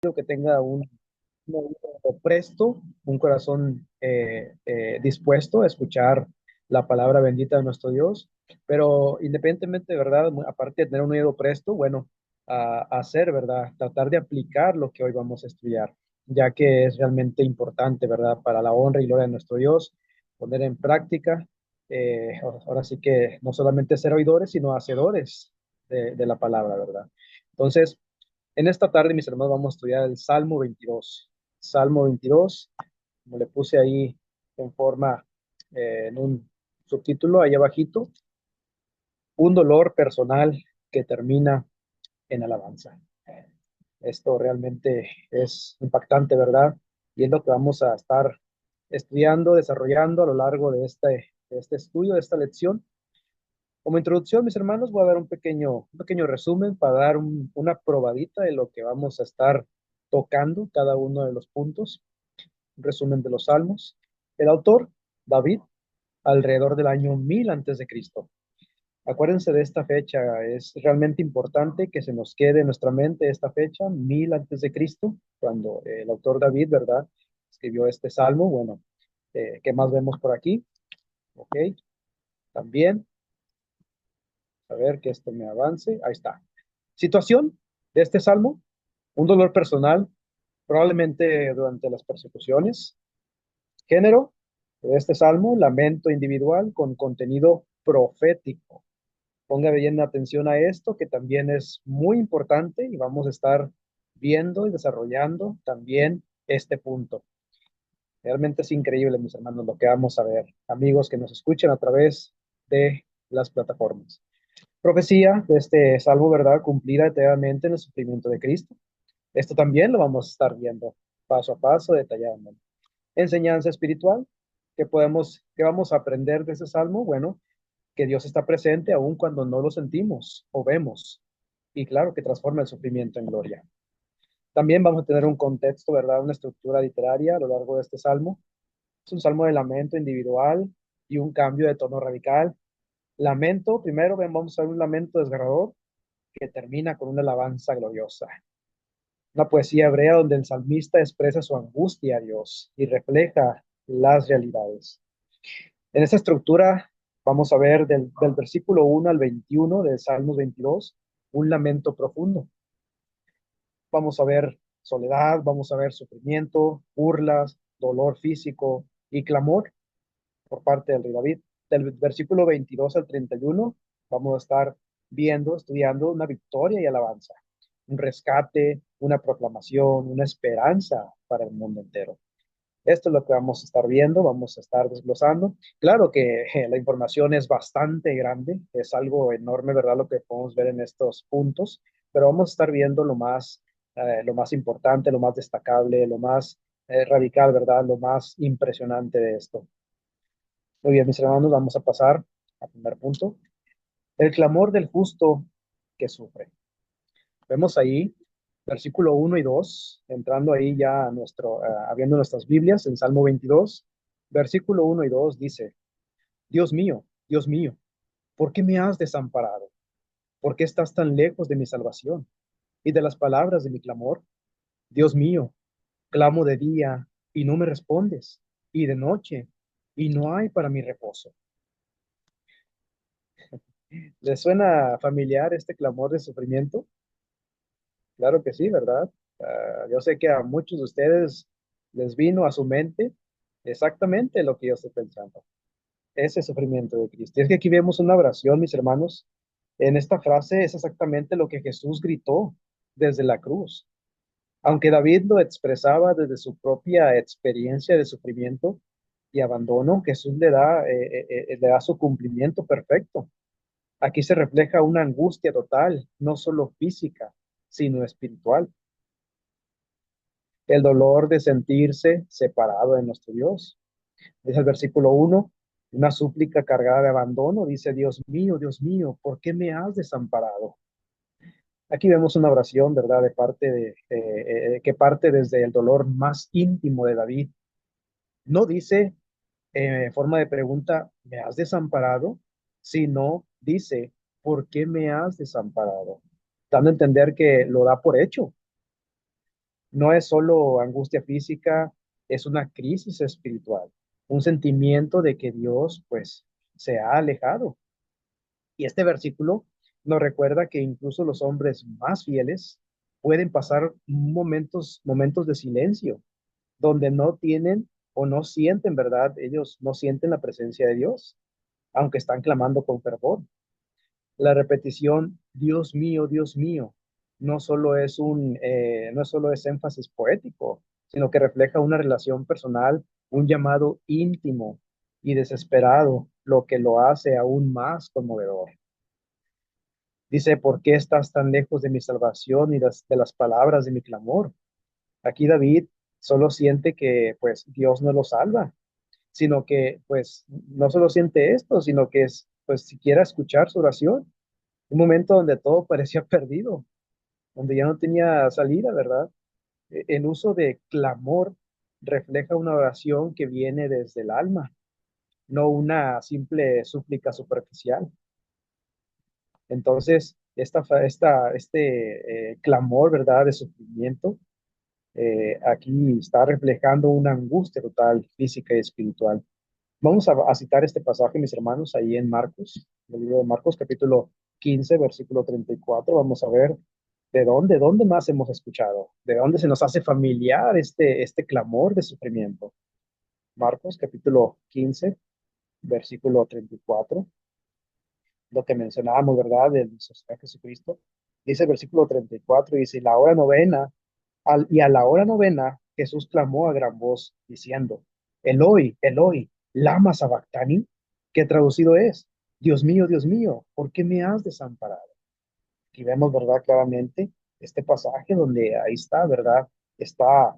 que tenga un oído presto, un corazón dispuesto a escuchar la palabra bendita de nuestro Dios. Pero independientemente, de verdad, aparte de tener un oído presto, bueno, a hacer, ¿verdad? Tratar de aplicar lo que hoy vamos a estudiar, ya que es realmente importante, ¿verdad? Para la honra y gloria de nuestro Dios, poner en práctica. Ahora sí que no solamente ser oidores, sino hacedores de la palabra, ¿verdad? Entonces, en esta tarde, mis hermanos, vamos a estudiar el Salmo 22. Salmo 22, como le puse ahí en forma, en un subtítulo ahí abajito, un dolor personal que termina en alabanza. Esto realmente es impactante, ¿verdad? Y es lo que vamos a estar estudiando, desarrollando a lo largo de este estudio, de esta lección. Como introducción, mis hermanos, voy a dar un pequeño resumen para dar una probadita de lo que vamos a estar tocando cada uno de los puntos. Un resumen de los salmos. El autor, David, alrededor del año 1000 antes de Cristo. Acuérdense de esta fecha, es realmente importante que se nos quede en nuestra mente esta fecha, 1000 antes de Cristo, cuando el autor David, ¿verdad? Escribió este salmo. Bueno, ¿qué más vemos por aquí? Ok, también. A ver que esto me avance. Ahí está. Situación de este salmo, un dolor personal, probablemente durante las persecuciones. Género de este salmo, lamento individual con contenido profético. Ponga bien atención a esto, que también es muy importante y vamos a estar viendo y desarrollando también este punto. Realmente es increíble, mis hermanos, lo que vamos a ver. Amigos que nos escuchen a través de las plataformas. Profecía de este salvo, ¿verdad? Cumplida eternamente en el sufrimiento de Cristo. Esto también lo vamos a estar viendo paso a paso, detalladamente. Enseñanza espiritual, que vamos a aprender de ese salmo? Bueno, que Dios está presente aun cuando no lo sentimos o vemos. Y claro, que transforma el sufrimiento en gloria. También vamos a tener un contexto, ¿verdad? Una estructura literaria a lo largo de este salmo. Es un salmo de lamento individual y un cambio de tono radical. Lamento, primero vamos a ver un lamento desgarrador que termina con una alabanza gloriosa. Una poesía hebrea donde el salmista expresa su angustia a Dios y refleja las realidades. En esta estructura vamos a ver del versículo 1 al 21 del Salmos 22 un lamento profundo. Vamos a ver soledad, vamos a ver sufrimiento, burlas, dolor físico y clamor por parte del rey David. Del versículo 22 al 31 vamos a estar viendo, estudiando una victoria y alabanza, un rescate, una proclamación, una esperanza para el mundo entero. Esto es lo que vamos a estar viendo, vamos a estar desglosando. Claro que la información es bastante grande, es algo enorme, ¿verdad? Lo que podemos ver en estos puntos, pero vamos a estar viendo lo más importante, lo más destacable, lo más radical, ¿verdad? Lo más impresionante de esto. Muy bien, mis hermanos, vamos a pasar al primer punto. El clamor del justo que sufre. Vemos ahí versículo 1 y 2 entrando ahí ya abriendo nuestras Biblias en Salmo 22, versículo 1 y 2 dice, Dios mío, ¿por qué me has desamparado? ¿Por qué estás tan lejos de mi salvación y de las palabras de mi clamor? Dios mío, clamo de día y no me respondes, y de noche y no hay para mi reposo. ¿Les suena familiar este clamor de sufrimiento? Claro que sí, ¿verdad? Yo sé que a muchos de ustedes les vino a su mente exactamente lo que yo estoy pensando, ese sufrimiento de Cristo. Y es que aquí vemos una oración, mis hermanos. En esta frase es exactamente lo que Jesús gritó desde la cruz. Aunque David lo expresaba desde su propia experiencia de sufrimiento y abandono, Jesús le da su cumplimiento perfecto. Aquí se refleja una angustia total, no solo física, sino espiritual. El dolor de sentirse separado de nuestro Dios. Dice el versículo 1, una súplica cargada de abandono, dice, Dios mío, ¿por qué me has desamparado? Aquí vemos una oración, ¿verdad?, que parte desde el dolor más íntimo de David. No dice en forma de pregunta, ¿me has desamparado? Sino dice, ¿por qué me has desamparado? Dando a entender que lo da por hecho. No es solo angustia física, es una crisis espiritual, un sentimiento de que Dios, pues, se ha alejado. Y este versículo nos recuerda que incluso los hombres más fieles pueden pasar momentos de silencio, donde no tienen o no sienten, ¿verdad? Ellos no sienten la presencia de Dios, aunque están clamando con fervor. La repetición, Dios mío, no solo es énfasis poético, sino que refleja una relación personal, un llamado íntimo y desesperado, lo que lo hace aún más conmovedor. Dice, ¿por qué estás tan lejos de mi salvación y de las palabras de mi clamor? Aquí David solo siente que pues Dios no lo salva, sino que pues no solo siente esto, sino que es pues siquiera escuchar su oración, un momento donde todo parecía perdido, donde ya no tenía salida, ¿verdad? El uso de clamor refleja una oración que viene desde el alma, no una simple súplica superficial. Entonces, este clamor, ¿verdad?, de sufrimiento, aquí está reflejando una angustia total, física y espiritual. Vamos a citar este pasaje, mis hermanos, ahí en Marcos, el libro de Marcos, capítulo 15, versículo 34. Vamos a ver dónde más hemos escuchado, de dónde se nos hace familiar este clamor de sufrimiento. Marcos, capítulo 15, versículo 34, lo que mencionábamos, ¿verdad?, del Señor Jesucristo. Dice el versículo 34, dice, la hora novena, y a la hora novena, Jesús clamó a gran voz, diciendo, Eloi, Eloi, lama sabactani, que traducido es, Dios mío, ¿por qué me has desamparado? Aquí vemos, ¿verdad? Claramente este pasaje donde ahí está, ¿verdad? Está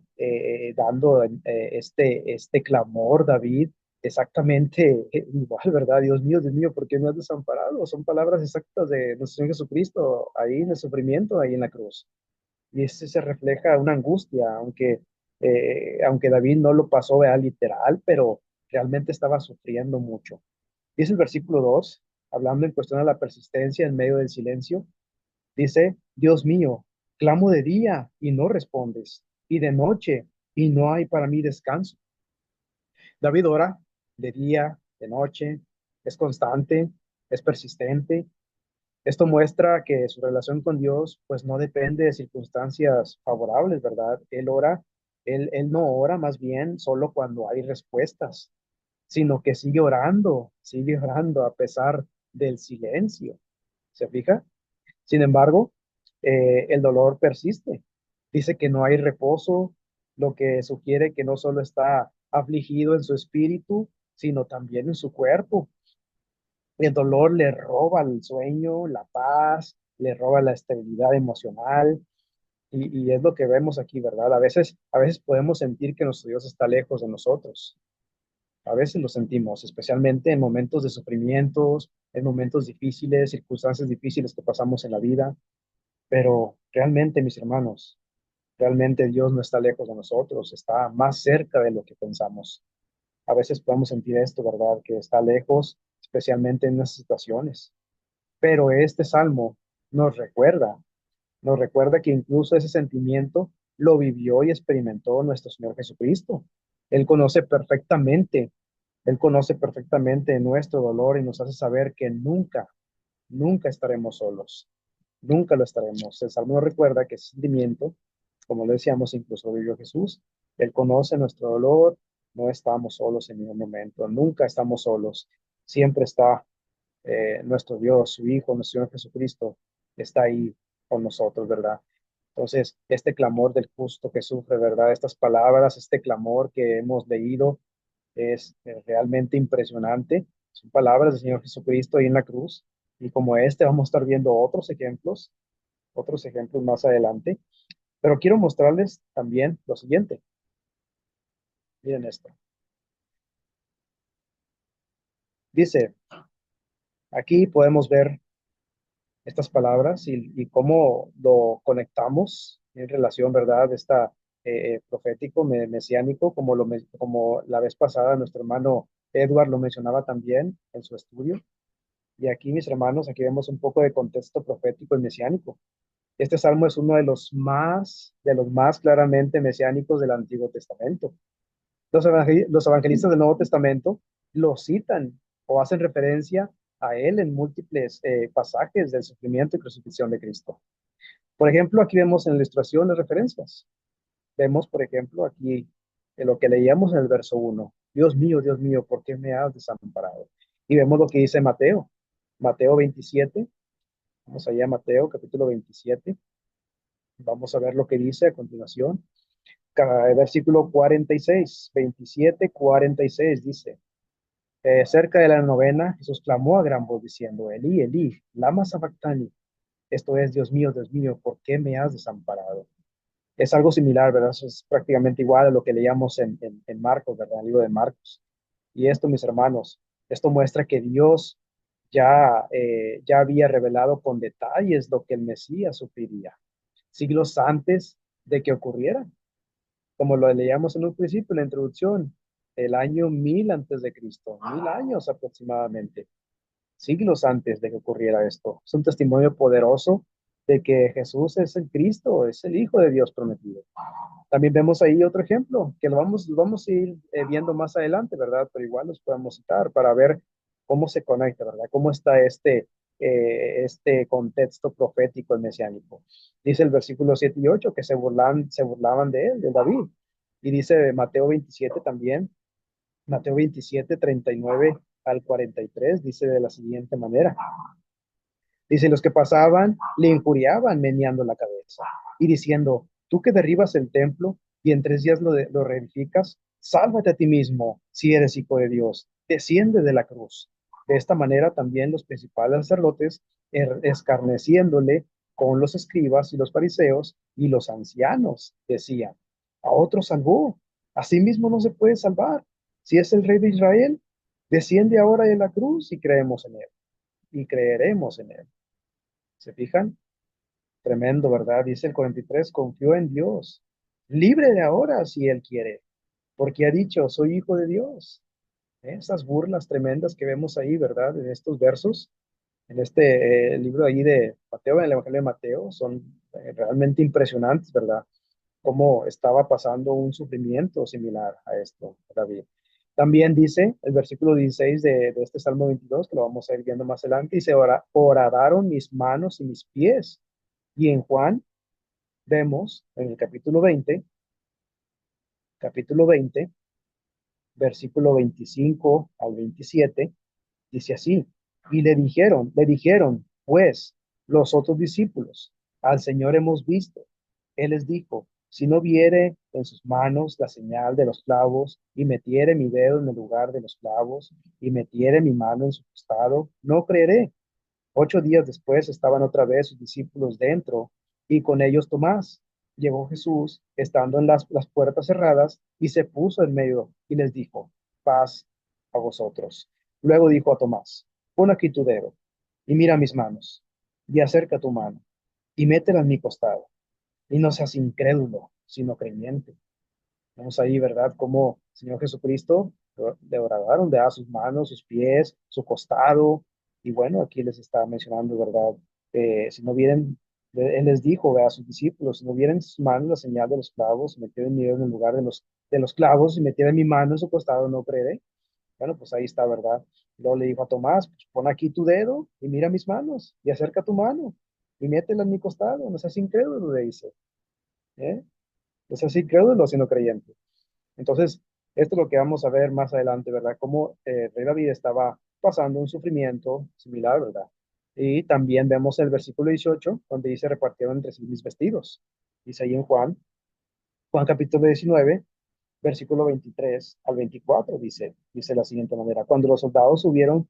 dando este clamor, David, exactamente igual, ¿verdad? Dios mío, ¿por qué me has desamparado? Son palabras exactas de nuestro Señor Jesucristo, ahí en el sufrimiento, ahí en la cruz. Y ese se refleja una angustia, aunque David no lo pasó, ¿verdad?, literal, pero realmente estaba sufriendo mucho. Dice el versículo 2, hablando en cuestión de la persistencia en medio del silencio. Dice, Dios mío, clamo de día y no respondes, y de noche y no hay para mí descanso. David ora de día, de noche, es constante, es persistente. Esto muestra que su relación con Dios pues no depende de circunstancias favorables, ¿verdad? Él no ora más bien solo cuando hay respuestas, sino que sigue orando a pesar del silencio. ¿Se fija? Sin embargo, el dolor persiste. Dice que no hay reposo, lo que sugiere que no solo está afligido en su espíritu, sino también en su cuerpo. El dolor le roba el sueño, la paz, le roba la estabilidad emocional, y es lo que vemos aquí, ¿verdad? A veces podemos sentir que nuestro Dios está lejos de nosotros. A veces lo sentimos, especialmente en momentos de sufrimientos, en momentos difíciles, circunstancias difíciles que pasamos en la vida. Pero realmente, mis hermanos, realmente Dios no está lejos de nosotros, está más cerca de lo que pensamos. A veces podemos sentir esto, ¿verdad? Que está lejos, especialmente en esas situaciones. Pero este salmo nos recuerda, nos recuerda que incluso ese sentimiento lo vivió y experimentó nuestro Señor Jesucristo. Él conoce perfectamente, Él conoce perfectamente nuestro dolor y nos hace saber que nunca estaremos solos. Nunca lo estaremos. El Salmo nos recuerda que ese sentimiento, como lo decíamos, incluso lo vivió Jesús. Él conoce nuestro dolor. No estamos solos en ningún momento. Nunca estamos solos. Siempre está nuestro Dios, su Hijo, nuestro Señor Jesucristo, está ahí con nosotros, ¿verdad? Entonces, este clamor del justo que sufre, ¿verdad? Estas palabras, este clamor que hemos leído es realmente impresionante. Son palabras del Señor Jesucristo ahí en la cruz. Y como este, vamos a estar viendo otros ejemplos más adelante. Pero quiero mostrarles también lo siguiente. Miren esto. Dice, aquí podemos ver estas palabras y cómo lo conectamos en relación, ¿verdad? Esta profético, mesiánico, como la vez pasada nuestro hermano Edward lo mencionaba también en su estudio. Y aquí, mis hermanos, aquí vemos un poco de contexto profético y mesiánico. Este salmo es uno de los más claramente mesiánicos del Antiguo Testamento. Los evangelistas del Nuevo Testamento lo citan o hacen referencia a él en múltiples pasajes del sufrimiento y crucifixión de Cristo. Por ejemplo, aquí vemos en la ilustración las referencias. Vemos, por ejemplo, aquí en lo que leíamos en el verso 1. Dios mío, ¿por qué me has desamparado? Y vemos lo que dice Mateo. Mateo 27. Vamos allá a Mateo, capítulo 27. Vamos a ver lo que dice a continuación. Versículo 46, 27, 46 dice, cerca de la novena, Jesús clamó a gran voz diciendo, Elí, Elí, lama sabactani. Esto es, Dios mío, ¿por qué me has desamparado? Es algo similar, ¿verdad? Eso es prácticamente igual a lo que leíamos en Marcos, ¿verdad? En el libro de Marcos. Y esto, mis hermanos, esto muestra que Dios ya había revelado con detalles lo que el Mesías sufriría, siglos antes de que ocurriera, como lo leíamos en un principio, en la introducción, el año 1000 antes de Cristo, 1000 años aproximadamente, siglos antes de que ocurriera esto. Es un testimonio poderoso de que Jesús es el Cristo, es el Hijo de Dios prometido. También vemos ahí otro ejemplo, que lo vamos a ir viendo más adelante, ¿verdad? Pero igual los podemos citar para ver cómo se conecta, ¿verdad? Cómo está este contexto profético, el mesiánico. Dice el versículo 7 y 8 que se burlaban de él, de David. Y dice Mateo 27 también, Mateo 27, 39 al 43, dice de la siguiente manera. Dice, los que pasaban le injuriaban meneando la cabeza y diciendo, tú que derribas el templo y en 3 días lo reedificas, sálvate a ti mismo si eres hijo de Dios, desciende de la cruz. De esta manera también los principales sacerdotes, escarneciéndole con los escribas y los fariseos y los ancianos, decían, a otro salvó, a sí mismo no se puede salvar. Si es el rey de Israel, desciende ahora de la cruz y creemos en él y creeremos en él. ¿Se fijan? Tremendo, ¿verdad? Dice el 43, confió en Dios. Libre de ahora si Él quiere, porque ha dicho, soy hijo de Dios. Esas burlas tremendas que vemos ahí, ¿verdad? En estos versos, en este libro ahí de Mateo, en el Evangelio de Mateo, son realmente impresionantes, ¿verdad? Cómo estaba pasando un sufrimiento similar a esto, David. También dice el versículo 16 de este Salmo 22, que lo vamos a ir viendo más adelante, dice, horadaron mis manos y mis pies. Y en Juan vemos en el capítulo 20, versículo 25 al 27, dice así, y le dijeron, pues, los otros discípulos, al Señor hemos visto. Él les dijo, si no viere en sus manos la señal de los clavos, y metiere mi dedo en el lugar de los clavos, y metiere mi mano en su costado, no creeré. 8 días después estaban otra vez sus discípulos dentro y con ellos Tomás. Llegó Jesús, estando en las puertas cerradas, y se puso en medio y les dijo, paz a vosotros. Luego dijo a Tomás, pon aquí tu dedo y mira mis manos, y acerca tu mano y métela en mi costado, y no seas incrédulo, sino creyente. Vemos ahí, ¿verdad? Como el Señor Jesucristo le horadaron de a sus manos, sus pies, su costado. Y bueno, aquí les está mencionando, ¿verdad? Si no vieren, Él les dijo, a sus discípulos, si no vieren sus manos la señal de los clavos, si metieron mi dedo en el lugar de los clavos, si metieron mi mano en su costado, no creeré. Bueno, pues ahí está, ¿verdad? Luego le dijo a Tomás, pues pon aquí tu dedo y mira mis manos y acerca tu mano y métela en mi costado, no seas incrédulo, le dice. ¿Eh? No seas incrédulo, sino creyente. Entonces, esto es lo que vamos a ver más adelante, ¿verdad? Cómo Rey David estaba pasando un sufrimiento similar, ¿verdad? Y también vemos el versículo 18, donde dice, repartieron entre sí mis vestidos. Dice ahí en Juan capítulo 19, versículo 23 al 24, dice la siguiente manera, cuando los soldados hubieron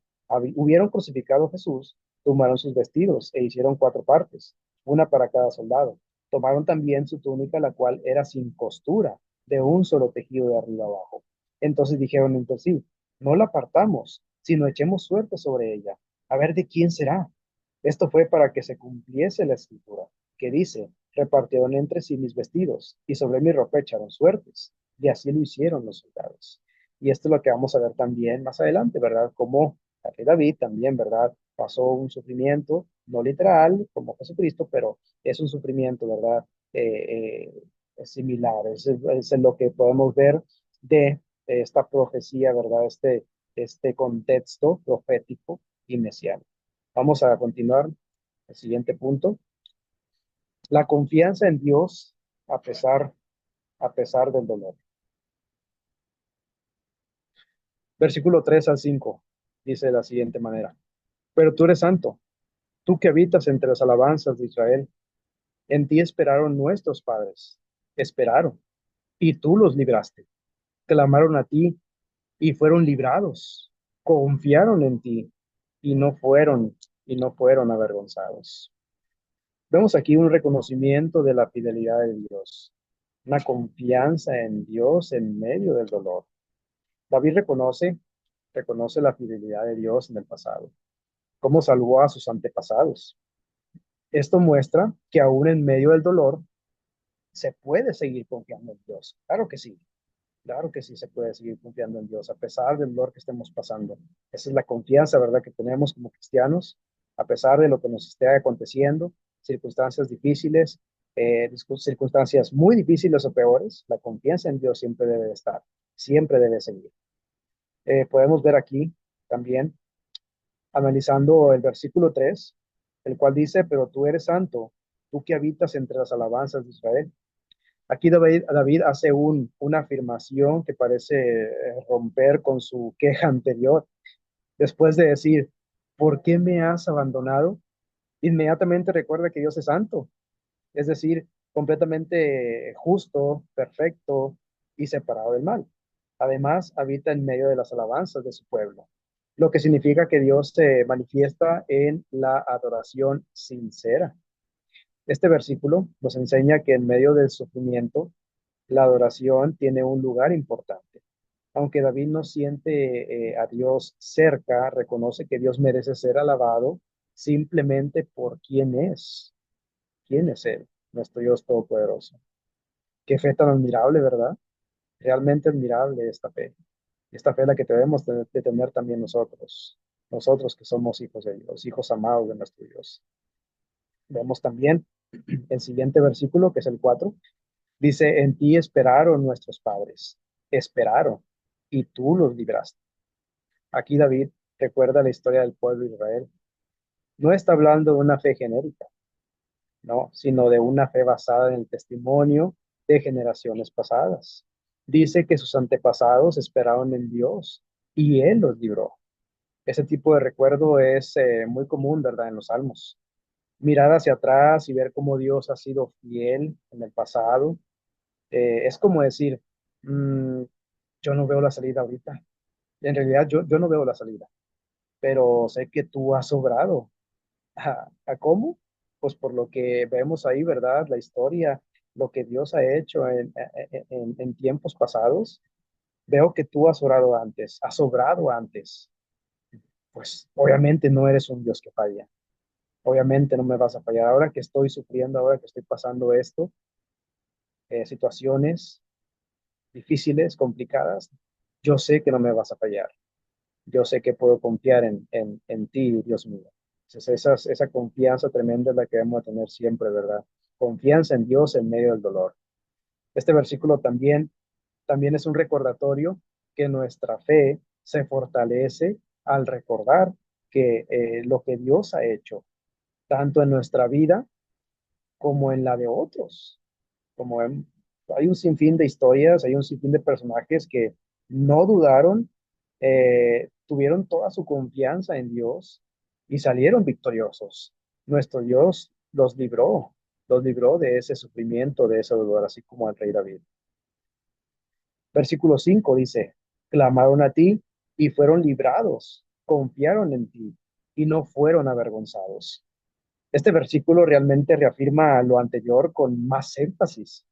crucificado a Jesús, tomaron sus vestidos e hicieron 4 partes, una para cada soldado. Tomaron también su túnica, la cual era sin costura, de un solo tejido de arriba abajo. Entonces dijeron entre sí, no la partamos, sino echemos suerte sobre ella, a ver de quién será. Esto fue para que se cumpliese la escritura, que dice, repartieron entre sí mis vestidos, y sobre mi ropa echaron suertes. Y así lo hicieron los soldados. Y esto es lo que vamos a ver también más adelante, ¿verdad? Como el rey David también, ¿verdad? Pasó un sufrimiento no literal como Jesucristo, pero es un sufrimiento, ¿verdad? Es similar, es lo que podemos ver de esta profecía, ¿verdad? Este contexto profético y mesiánico. Vamos a continuar. El siguiente punto, la confianza en Dios a pesar del dolor. Versículo 3 al 5 dice de la siguiente manera, pero tú eres santo, tú que habitas entre las alabanzas de Israel, en ti esperaron nuestros padres, esperaron, y tú los libraste, clamaron a ti y fueron librados, confiaron en ti y no fueron avergonzados. Vemos aquí un reconocimiento de la fidelidad de Dios, una confianza en Dios en medio del dolor. David reconoce la fidelidad de Dios en el pasado, cómo salvó a sus antepasados. Esto muestra que aún en medio del dolor se puede seguir confiando en Dios. Claro que sí se puede seguir confiando en Dios a pesar del dolor que estemos pasando. Esa es la confianza, ¿verdad?, que tenemos como cristianos, a pesar de lo que nos esté aconteciendo, circunstancias difíciles, circunstancias muy difíciles o peores, la confianza en Dios siempre debe de estar, siempre debe seguir. Podemos ver aquí también, analizando el versículo 3, el cual dice, pero tú eres santo, tú que habitas entre las alabanzas de Israel. Aquí David hace una afirmación que parece romper con su queja anterior. Después de decir, ¿por qué me has abandonado? Inmediatamente recuerda que Dios es santo, es decir, completamente justo, perfecto y separado del mal. Además, habita en medio de las alabanzas de su pueblo, lo que significa que Dios se manifiesta en la adoración sincera. Este versículo nos enseña que en medio del sufrimiento, la adoración tiene un lugar importante. Aunque David no siente a Dios cerca, reconoce que Dios merece ser alabado simplemente por quién es. ¿Quién es Él? Nuestro Dios Todopoderoso. Qué fe tan admirable, ¿verdad? Realmente admirable esta fe. Esta fe es la que debemos de tener también nosotros que somos hijos de Dios, hijos amados de nuestro Dios. Vemos también el siguiente versículo, que es el 4. Dice, en ti esperaron nuestros padres, esperaron, y tú los libraste. Aquí David recuerda la historia del pueblo de Israel. No está hablando de una fe genérica, no, sino de una fe basada en el testimonio de generaciones pasadas. Dice que sus antepasados esperaron en Dios y Él los libró. Ese tipo de recuerdo es muy común, ¿verdad? En los salmos. Mirar hacia atrás y ver cómo Dios ha sido fiel en el pasado. Es como decir, mm, yo no veo la salida ahorita. En realidad yo no veo la salida, pero sé que tú has obrado. ¿A cómo? Pues por lo que vemos ahí, ¿verdad? La historia, lo que Dios ha hecho en tiempos pasados. Veo que tú has obrado antes. Pues obviamente no eres un Dios que falla. Obviamente no me vas a fallar. Ahora que estoy sufriendo, ahora que estoy pasando esto, situaciones difíciles, complicadas, yo sé que no me vas a fallar. Yo sé que puedo confiar en ti, Dios mío. Entonces, esa confianza tremenda es la que debemos tener siempre, ¿verdad? Confianza en Dios en medio del dolor. Este versículo también es un recordatorio que nuestra fe se fortalece al recordar que lo que Dios ha hecho, tanto en nuestra vida como en la de otros. Como en- Hay un sinfín de historias, hay un sinfín de personajes que no dudaron, tuvieron toda su confianza en Dios y salieron victoriosos. Nuestro Dios los libró de ese sufrimiento, de ese dolor, así como al rey David. Versículo 5 dice, clamaron a ti y fueron librados, confiaron en ti y no fueron avergonzados. Este versículo realmente reafirma lo anterior con más énfasis.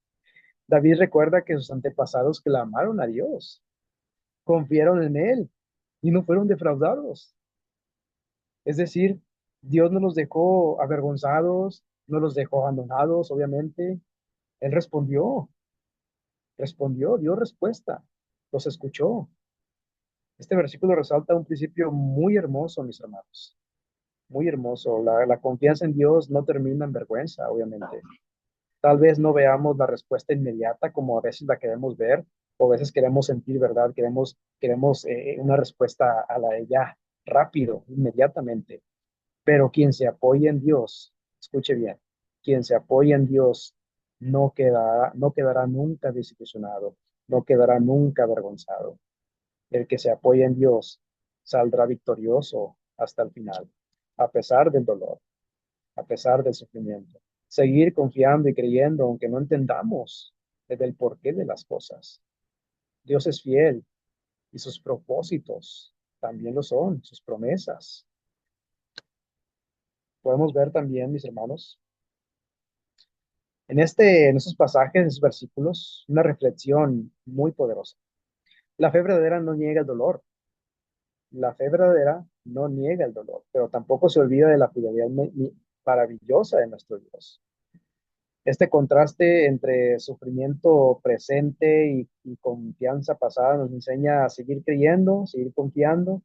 David recuerda que sus antepasados clamaron a Dios, confiaron en Él y no fueron defraudados. Es decir, Dios no los dejó avergonzados, no los dejó abandonados, obviamente. Él respondió, dio respuesta, los escuchó. Este versículo resalta un principio muy hermoso, mis hermanos. muy hermoso. La confianza en Dios no termina en vergüenza, obviamente. Tal vez no veamos la respuesta inmediata como a veces la queremos ver, o a veces queremos sentir, ¿verdad? Queremos una respuesta a la de ya, rápido, inmediatamente. Pero quien se apoya en Dios, escuche bien, quien se apoya en Dios no quedará nunca desilusionado, no quedará nunca avergonzado. El que se apoya en Dios saldrá victorioso hasta el final, a pesar del dolor, a pesar del sufrimiento. Seguir confiando y creyendo, aunque no entendamos el porqué de las cosas. Dios es fiel y sus propósitos también lo son, sus promesas. Podemos ver también, mis hermanos, en estos pasajes, en estos versículos, una reflexión muy poderosa. La fe verdadera no niega el dolor. La fe verdadera no niega el dolor, pero tampoco se olvida de la fidelidad maravillosa de nuestro Dios. Este contraste entre sufrimiento presente y confianza pasada nos enseña a seguir creyendo, seguir confiando,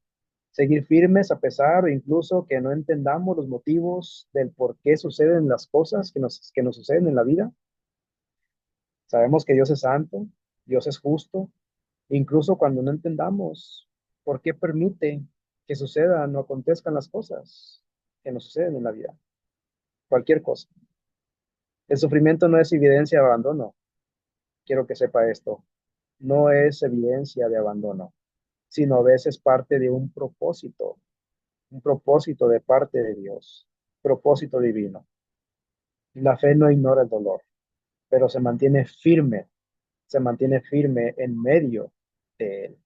seguir firmes a pesar o incluso que no entendamos los motivos del por qué suceden las cosas que nos suceden en la vida. Sabemos que Dios es santo, Dios es justo, incluso cuando no entendamos por qué permite que sucedan o acontezcan las cosas que nos suceden en la vida, cualquier cosa. El sufrimiento no es evidencia de abandono, quiero que sepa esto, no es evidencia de abandono, sino a veces parte de un propósito de parte de Dios, propósito divino. La fe no ignora el dolor, pero se mantiene firme en medio de él.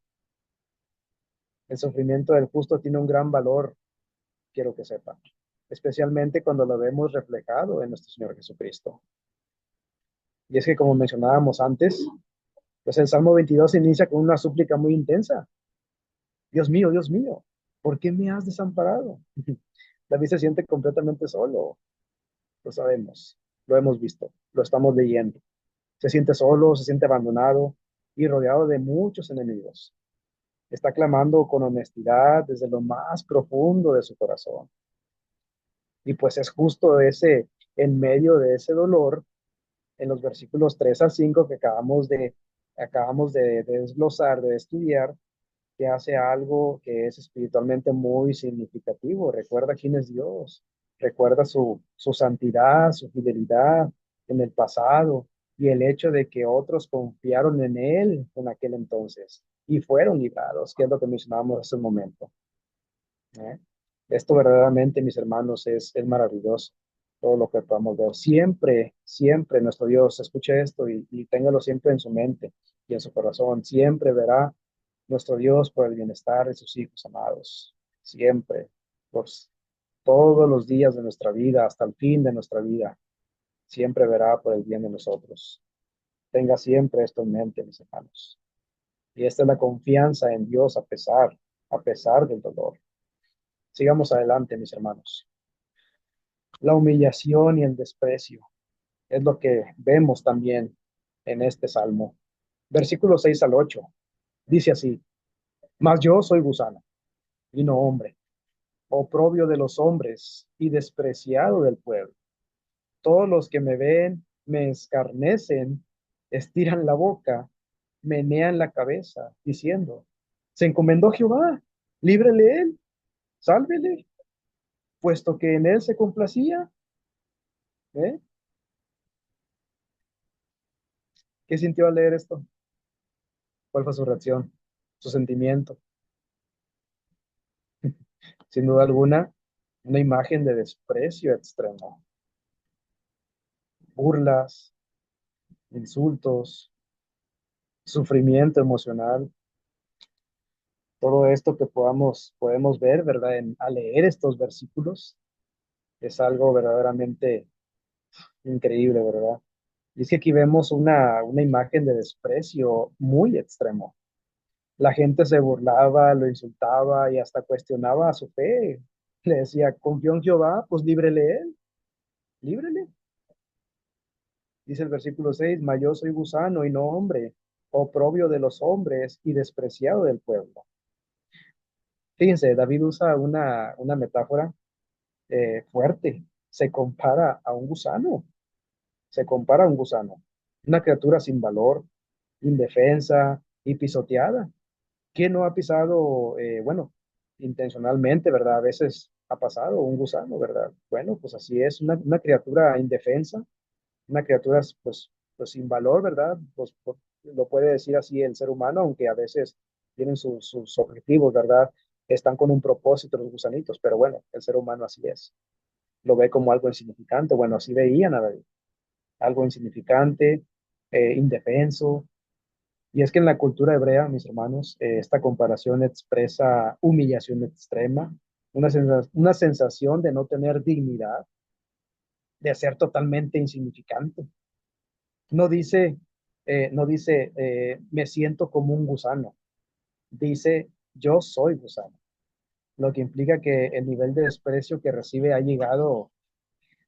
El sufrimiento del justo tiene un gran valor, quiero que sepan, especialmente cuando lo vemos reflejado en nuestro Señor Jesucristo. Y es que, como mencionábamos antes, pues el Salmo 22 inicia con una súplica muy intensa. Dios mío, ¿por qué me has desamparado? David se siente completamente solo, lo sabemos, lo hemos visto, lo estamos leyendo. Se siente solo, se siente abandonado y rodeado de muchos enemigos. Está clamando con honestidad desde lo más profundo de su corazón. Y pues es justo en medio de ese dolor, en los versículos 3 al 5 que acabamos de desglosar, de estudiar, que hace algo que es espiritualmente muy significativo. Recuerda quién es Dios, recuerda su santidad, su fidelidad en el pasado y el hecho de que otros confiaron en Él en aquel entonces y fueron librados, que es lo que mencionábamos hace un momento. ¿Eh? Esto verdaderamente, mis hermanos, es maravilloso, todo lo que podamos ver. Siempre, siempre nuestro Dios, escuche esto y téngalo siempre en su mente y en su corazón. Siempre verá nuestro Dios por el bienestar de sus hijos amados. Siempre, por todos los días de nuestra vida, hasta el fin de nuestra vida. Siempre verá por el bien de nosotros. Tenga siempre esto en mente, mis hermanos. Y esta es la confianza en Dios a pesar del dolor. Sigamos adelante, mis hermanos. La humillación y el desprecio es lo que vemos también en este salmo. Versículos 6 al 8. Dice así: Mas yo soy gusano y no hombre, oprobio de los hombres y despreciado del pueblo. Todos los que me ven me escarnecen, estiran la boca, menean la cabeza, diciendo: Se encomendó Jehová, líbrele él, sálvele, puesto que en él se complacía. ¿Eh? ¿Qué sintió al leer esto? ¿Cuál fue su reacción? Su sentimiento. Sin duda alguna, una imagen de desprecio extremo. Burlas, insultos, sufrimiento emocional. Todo esto que podemos ver, ¿verdad? Al leer estos versículos es algo verdaderamente increíble, ¿verdad? Y es que aquí vemos una imagen de desprecio muy extremo. La gente se burlaba, lo insultaba y hasta cuestionaba su fe. Le decía: confió en Jehová, pues líbrele él, líbrele. Dice el versículo 6: Mas yo soy gusano y no hombre, oprobio de los hombres y despreciado del pueblo. Fíjense, David usa una metáfora fuerte. Se compara a un gusano, se compara a un gusano, una criatura sin valor, indefensa y pisoteada. ¿Quién no ha pisado, bueno, intencionalmente, ¿verdad? A veces ha pasado un gusano, ¿verdad? Bueno, pues así es, una criatura indefensa, una criatura pues sin valor, ¿verdad? Lo puede decir así el ser humano, aunque a veces tienen sus objetivos, ¿verdad? Están con un propósito los gusanitos, pero bueno, el ser humano así es. Lo ve como algo insignificante. Bueno, así veían a David, algo insignificante, indefenso. Y es que en la cultura hebrea, mis hermanos, esta comparación expresa humillación extrema, una sensación de no tener dignidad, de ser totalmente insignificante. No dice, me siento como un gusano, dice, yo soy gusano, lo que implica que el nivel de desprecio que recibe ha llegado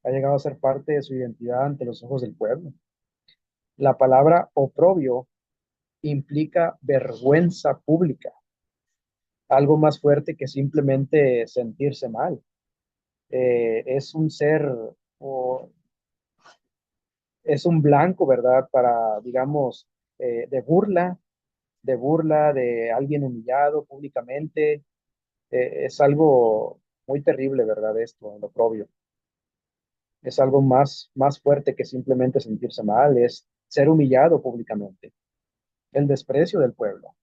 a ser parte de su identidad ante los ojos del pueblo. La palabra oprobio implica vergüenza pública, algo más fuerte que simplemente sentirse mal. Es un ser o es un blanco, ¿verdad? Para, digamos, de alguien humillado públicamente. Es algo muy terrible, ¿verdad? Esto, lo propio. Es algo más fuerte que simplemente sentirse mal, es ser humillado públicamente. El desprecio del pueblo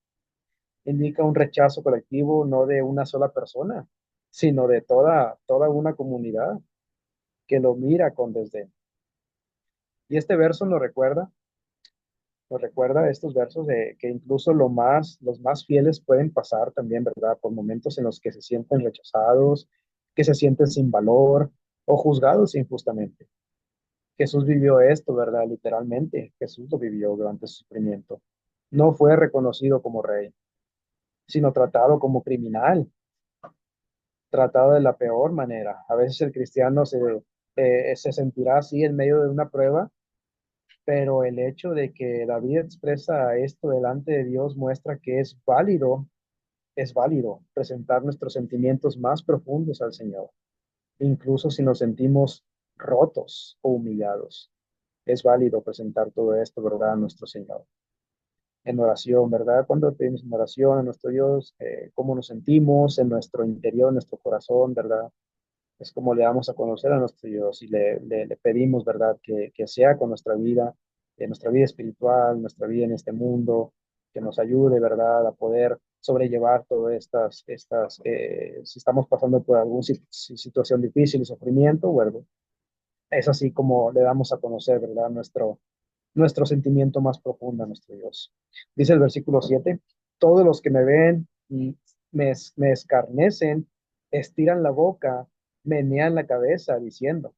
indica un rechazo colectivo no de una sola persona, sino de toda una comunidad que lo mira con desdén. Y este verso nos recuerda estos versos de que incluso los más fieles pueden pasar también, ¿verdad? Por momentos en los que se sienten rechazados, que se sienten sin valor o juzgados injustamente. Jesús vivió esto, ¿verdad? Literalmente, Jesús lo vivió durante su sufrimiento. No fue reconocido como rey, sino tratado como criminal, tratado de la peor manera. A veces el cristiano se sentirá así en medio de una prueba, pero el hecho de que David expresa esto delante de Dios muestra que es válido presentar nuestros sentimientos más profundos al Señor, incluso si nos sentimos rotos o humillados. Es válido presentar todo esto, ¿verdad?, a nuestro Señor. En oración, ¿verdad? Cuando pedimos en oración a nuestro Dios, cómo nos sentimos en nuestro interior, en nuestro corazón, ¿verdad? Es como le damos a conocer a nuestro Dios y le pedimos, ¿verdad?, que sea con nuestra vida espiritual, nuestra vida en este mundo, que nos ayude, ¿verdad?, a poder sobrellevar todas si estamos pasando por alguna situación difícil, sufrimiento, bueno, es así como le damos a conocer, ¿verdad?, nuestro sentimiento más profundo a nuestro Dios. Dice el versículo 7: todos los que me ven y me escarnecen, estiran la boca, menean la cabeza, diciendo.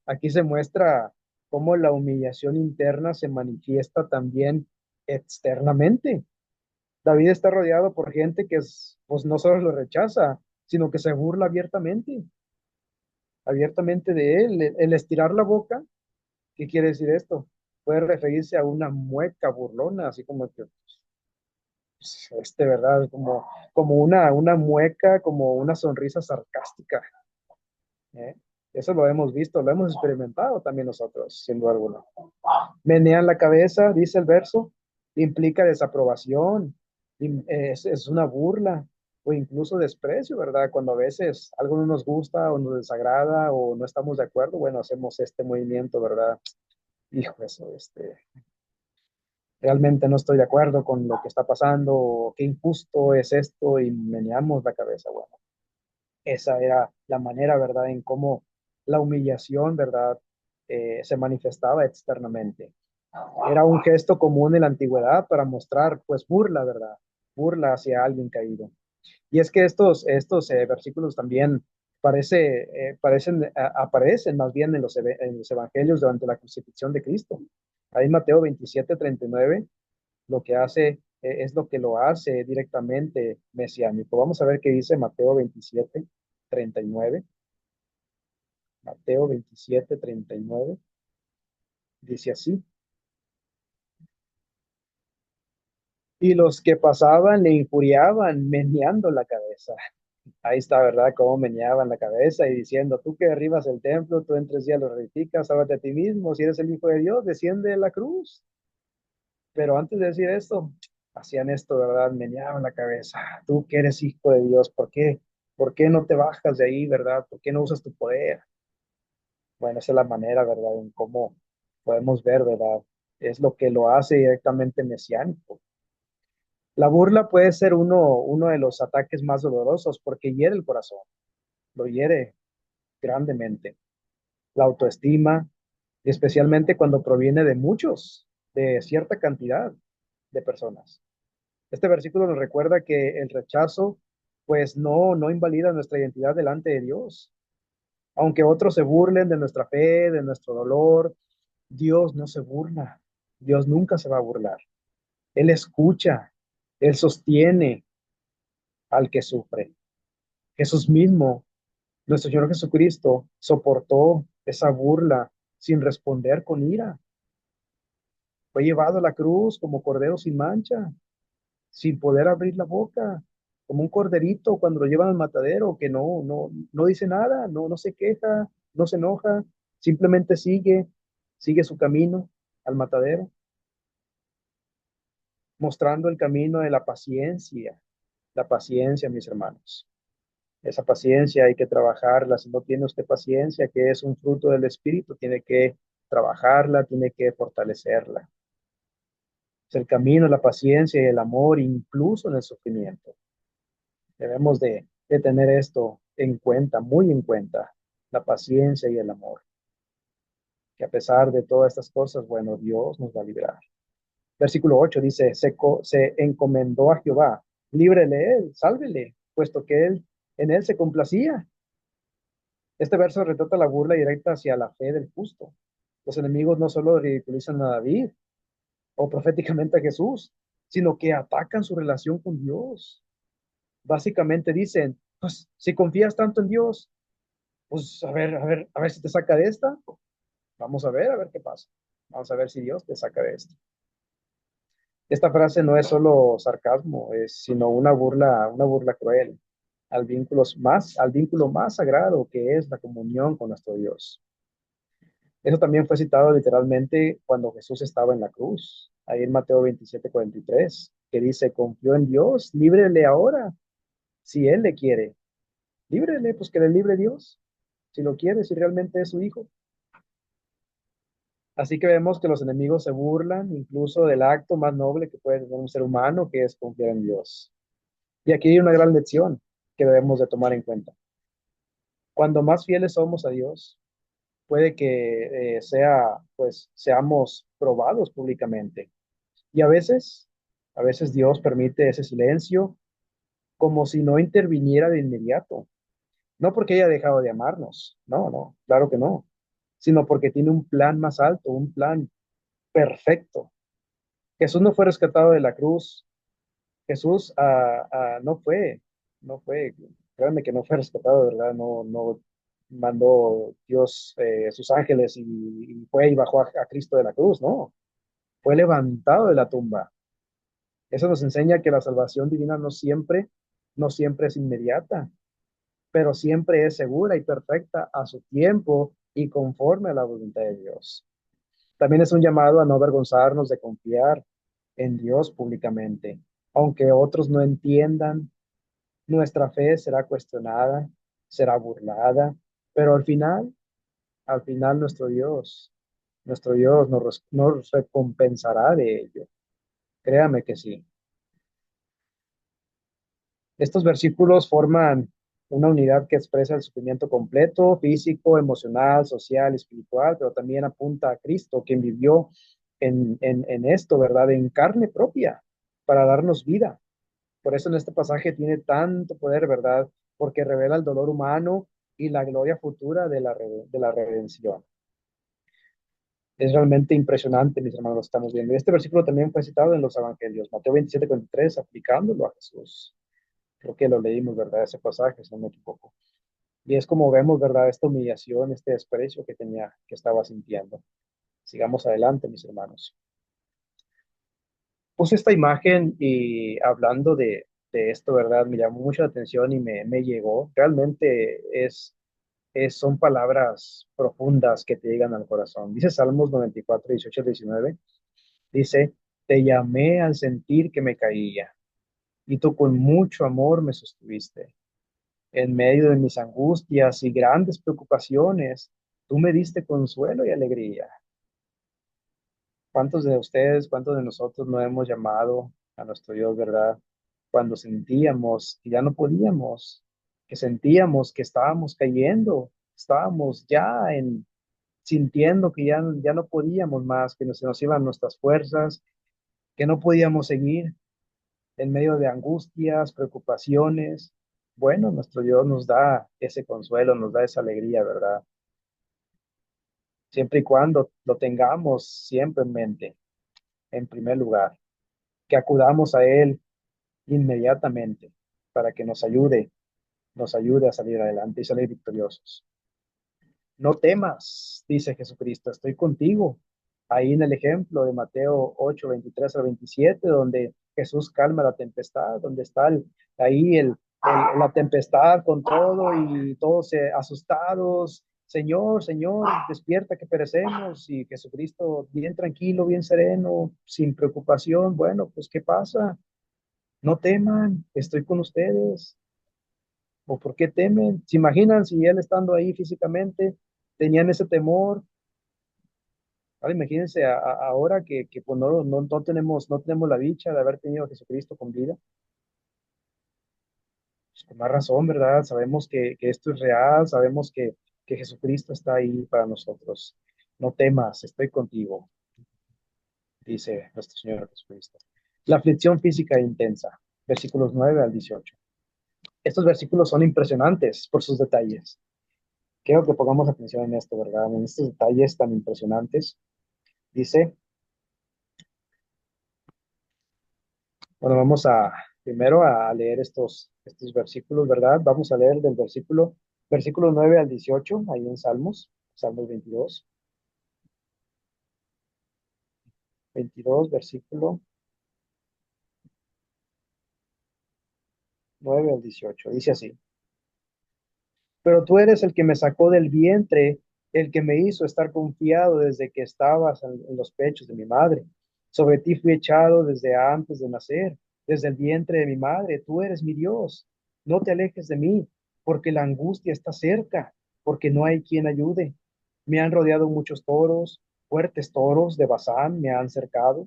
Aquí se muestra cómo la humillación interna se manifiesta también externamente. David está rodeado por gente que pues no solo lo rechaza, sino que se burla abiertamente de él. El estirar la boca, ¿qué quiere decir esto? Puede referirse a una mueca burlona, así como que, pues, ¿verdad? Como una mueca, como una sonrisa sarcástica, ¿eh? Eso lo hemos visto, lo hemos experimentado también nosotros, sin duda alguna. Menean la cabeza, dice el verso, implica desaprobación, es una burla o incluso desprecio, ¿verdad? Cuando a veces algo no nos gusta o nos desagrada o no estamos de acuerdo, bueno, hacemos este movimiento, ¿verdad? Hijo, eso, realmente no estoy de acuerdo con lo que está pasando, o qué injusto es esto, y meneamos la cabeza. Bueno, esa era la manera, ¿verdad?, en cómo la humillación, ¿verdad?, se manifestaba externamente. Era un gesto común en la antigüedad para mostrar, pues, burla, ¿verdad? Burla hacia alguien caído. Y es que estos versículos también aparecen más bien en los evangelios durante la crucifixión de Cristo. Ahí en Mateo 27:39 lo que hace, es lo que lo hace directamente mesiánico. Vamos a ver qué dice Mateo 27:39. Mateo 27:39 dice así: y los que pasaban le injuriaban, meneando la cabeza. Ahí está, ¿verdad? Cómo meneaban la cabeza y diciendo, tú que derribas el templo, tú en 3 días lo reedificas, sálvate a ti mismo, si eres el Hijo de Dios, desciende de la cruz. Pero antes de decir esto, hacían esto, ¿verdad? Meneaban la cabeza. Tú que eres hijo de Dios, ¿por qué? ¿Por qué no te bajas de ahí, verdad? ¿Por qué no usas tu poder? Bueno, esa es la manera, ¿verdad? En cómo podemos ver, ¿verdad? Es lo que lo hace directamente mesiánico. La burla puede ser uno de los ataques más dolorosos porque hiere el corazón, lo hiere grandemente. La autoestima, y especialmente cuando proviene de muchos, de cierta cantidad de personas. Este versículo nos recuerda que el rechazo, pues no invalida nuestra identidad delante de Dios. Aunque otros se burlen de nuestra fe, de nuestro dolor, Dios no se burla. Dios nunca se va a burlar. Él escucha, Él sostiene al que sufre. Jesús mismo, nuestro Señor Jesucristo, soportó esa burla sin responder con ira. Fue llevado a la cruz como cordero sin mancha, sin poder abrir la boca, como un corderito cuando lo llevan al matadero, que no dice nada, no se queja, no se enoja, simplemente sigue su camino al matadero, mostrando el camino de la paciencia, mis hermanos. Esa paciencia hay que trabajarla. Si no tiene usted paciencia, que es un fruto del Espíritu, tiene que trabajarla, tiene que fortalecerla. Es el camino, la paciencia y el amor, incluso en el sufrimiento. Debemos de tener esto en cuenta, muy en cuenta, la paciencia y el amor, que a pesar de todas estas cosas, bueno, Dios nos va a librar. Versículo 8 dice, se encomendó a Jehová, líbrele él, sálvele, puesto que él en él se complacía. Este verso retrata la burla directa hacia la fe del justo. Los enemigos no solo ridiculizan a David o proféticamente a Jesús, sino que atacan su relación con Dios. Básicamente dicen, pues si confías tanto en Dios, pues a ver si te saca de esta. Vamos a ver qué pasa. Vamos a ver si Dios te saca de esto. Esta frase no es solo sarcasmo, es sino una burla cruel al vínculo más sagrado que es la comunión con nuestro Dios. Eso también fue citado literalmente cuando Jesús estaba en la cruz, ahí en Mateo 27:43, que dice, confió en Dios, líbrele ahora, si Él le quiere. Líbrele, pues que le libre Dios, si lo quiere, si realmente es su hijo. Así que vemos que los enemigos se burlan incluso del acto más noble que puede tener un ser humano, que es confiar en Dios. Y aquí hay una gran lección que debemos de tomar en cuenta. Cuando más fieles somos a Dios, puede que pues, seamos probados públicamente. Y a veces Dios permite ese silencio como si no interviniera de inmediato. No porque haya dejado de amarnos, no, claro que no, sino porque tiene un plan más alto, un plan perfecto. Jesús no fue rescatado de la cruz. Jesús no fue, créanme que no fue rescatado, de ¿verdad? No mandó Dios sus ángeles y fue y bajó a Cristo de la cruz, no. Fue levantado de la tumba. Eso nos enseña que la salvación divina no siempre es inmediata, pero siempre es segura y perfecta a su tiempo y conforme a la voluntad de Dios. También es un llamado a no avergonzarnos de confiar en Dios públicamente. Aunque otros no entiendan, nuestra fe será cuestionada, será burlada, pero al final nuestro Dios nos recompensará de ello. Créame que sí. Estos versículos forman una unidad que expresa el sufrimiento completo, físico, emocional, social, espiritual, pero también apunta a Cristo, quien vivió en esto, ¿verdad? En carne propia, para darnos vida. Por eso en este pasaje tiene tanto poder, ¿verdad? Porque revela el dolor humano y la gloria futura de la redención. Es realmente impresionante, mis hermanos, lo estamos viendo. Y este versículo también fue citado en los evangelios, Mateo 27:43, aplicándolo a Jesús. Creo que lo leímos, ¿verdad? Ese pasaje, si no me equivoco. Y es como vemos, ¿verdad? Esta humillación, este desprecio que estaba sintiendo. Sigamos adelante, mis hermanos. Puse esta imagen y hablando de esto, ¿verdad? Me llamó mucho la atención y me llegó. Realmente son palabras profundas que te llegan al corazón. Dice Salmos 94, 18 al 19. Dice, te llamé al sentir que me caía, y tú con mucho amor me sostuviste. En medio de mis angustias y grandes preocupaciones, tú me diste consuelo y alegría. ¿Cuántos de ustedes, cuántos de nosotros no hemos llamado a nuestro Dios, verdad? Cuando sentíamos que ya no podíamos, que sentíamos que estábamos cayendo, estábamos ya sintiendo que ya no podíamos más, que se nos iban nuestras fuerzas, que no podíamos seguir en medio de angustias, preocupaciones. Bueno, nuestro Dios nos da ese consuelo, nos da esa alegría, ¿verdad? Siempre y cuando lo tengamos siempre en mente, en primer lugar, que acudamos a Él inmediatamente para que nos ayude a salir adelante y salir victoriosos. No temas, dice Jesucristo, estoy contigo. Ahí en el ejemplo de Mateo 8, 23 al 27, donde Jesús calma la tempestad, donde está ahí la tempestad con todo y todos asustados. Señor, Señor, despierta que perecemos. Y Jesucristo bien tranquilo, bien sereno, sin preocupación. Bueno, pues ¿qué pasa? No teman, estoy con ustedes. ¿O por qué temen? ¿Se imaginan si él estando ahí físicamente tenían ese temor? Ahora imagínense ahora que pues no tenemos la dicha de haber tenido a Jesucristo con vida. Pues con más razón, ¿verdad? Sabemos que esto es real, sabemos que Jesucristo está ahí para nosotros. No temas, estoy contigo, dice nuestro Señor Jesucristo. La aflicción física intensa, versículos 9 al 18. Estos versículos son impresionantes por sus detalles. Quiero que pongamos atención en esto, ¿verdad? En estos detalles tan impresionantes. Dice, bueno, vamos a primero a leer estos versículos, ¿verdad? Vamos a leer del versículo 9 al 18, ahí en Salmos 22, versículo 9 al 18. Dice así: pero tú eres el que me sacó del vientre, el que me hizo estar confiado desde que estabas en los pechos de mi madre. Sobre ti fui echado desde antes de nacer, desde el vientre de mi madre. Tú eres mi Dios. No te alejes de mí, porque la angustia está cerca, porque no hay quien ayude. Me han rodeado muchos toros, fuertes toros de Bazán me han cercado.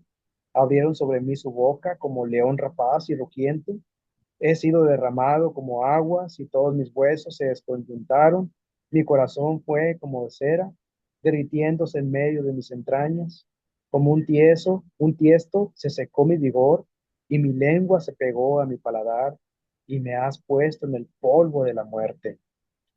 Abrieron sobre mí su boca como león rapaz y rugiente. He sido derramado como aguas y todos mis huesos se desconjuntaron. Mi corazón fue como de cera, derritiéndose en medio de mis entrañas. Como un tiesto, se secó mi vigor y mi lengua se pegó a mi paladar y me has puesto en el polvo de la muerte.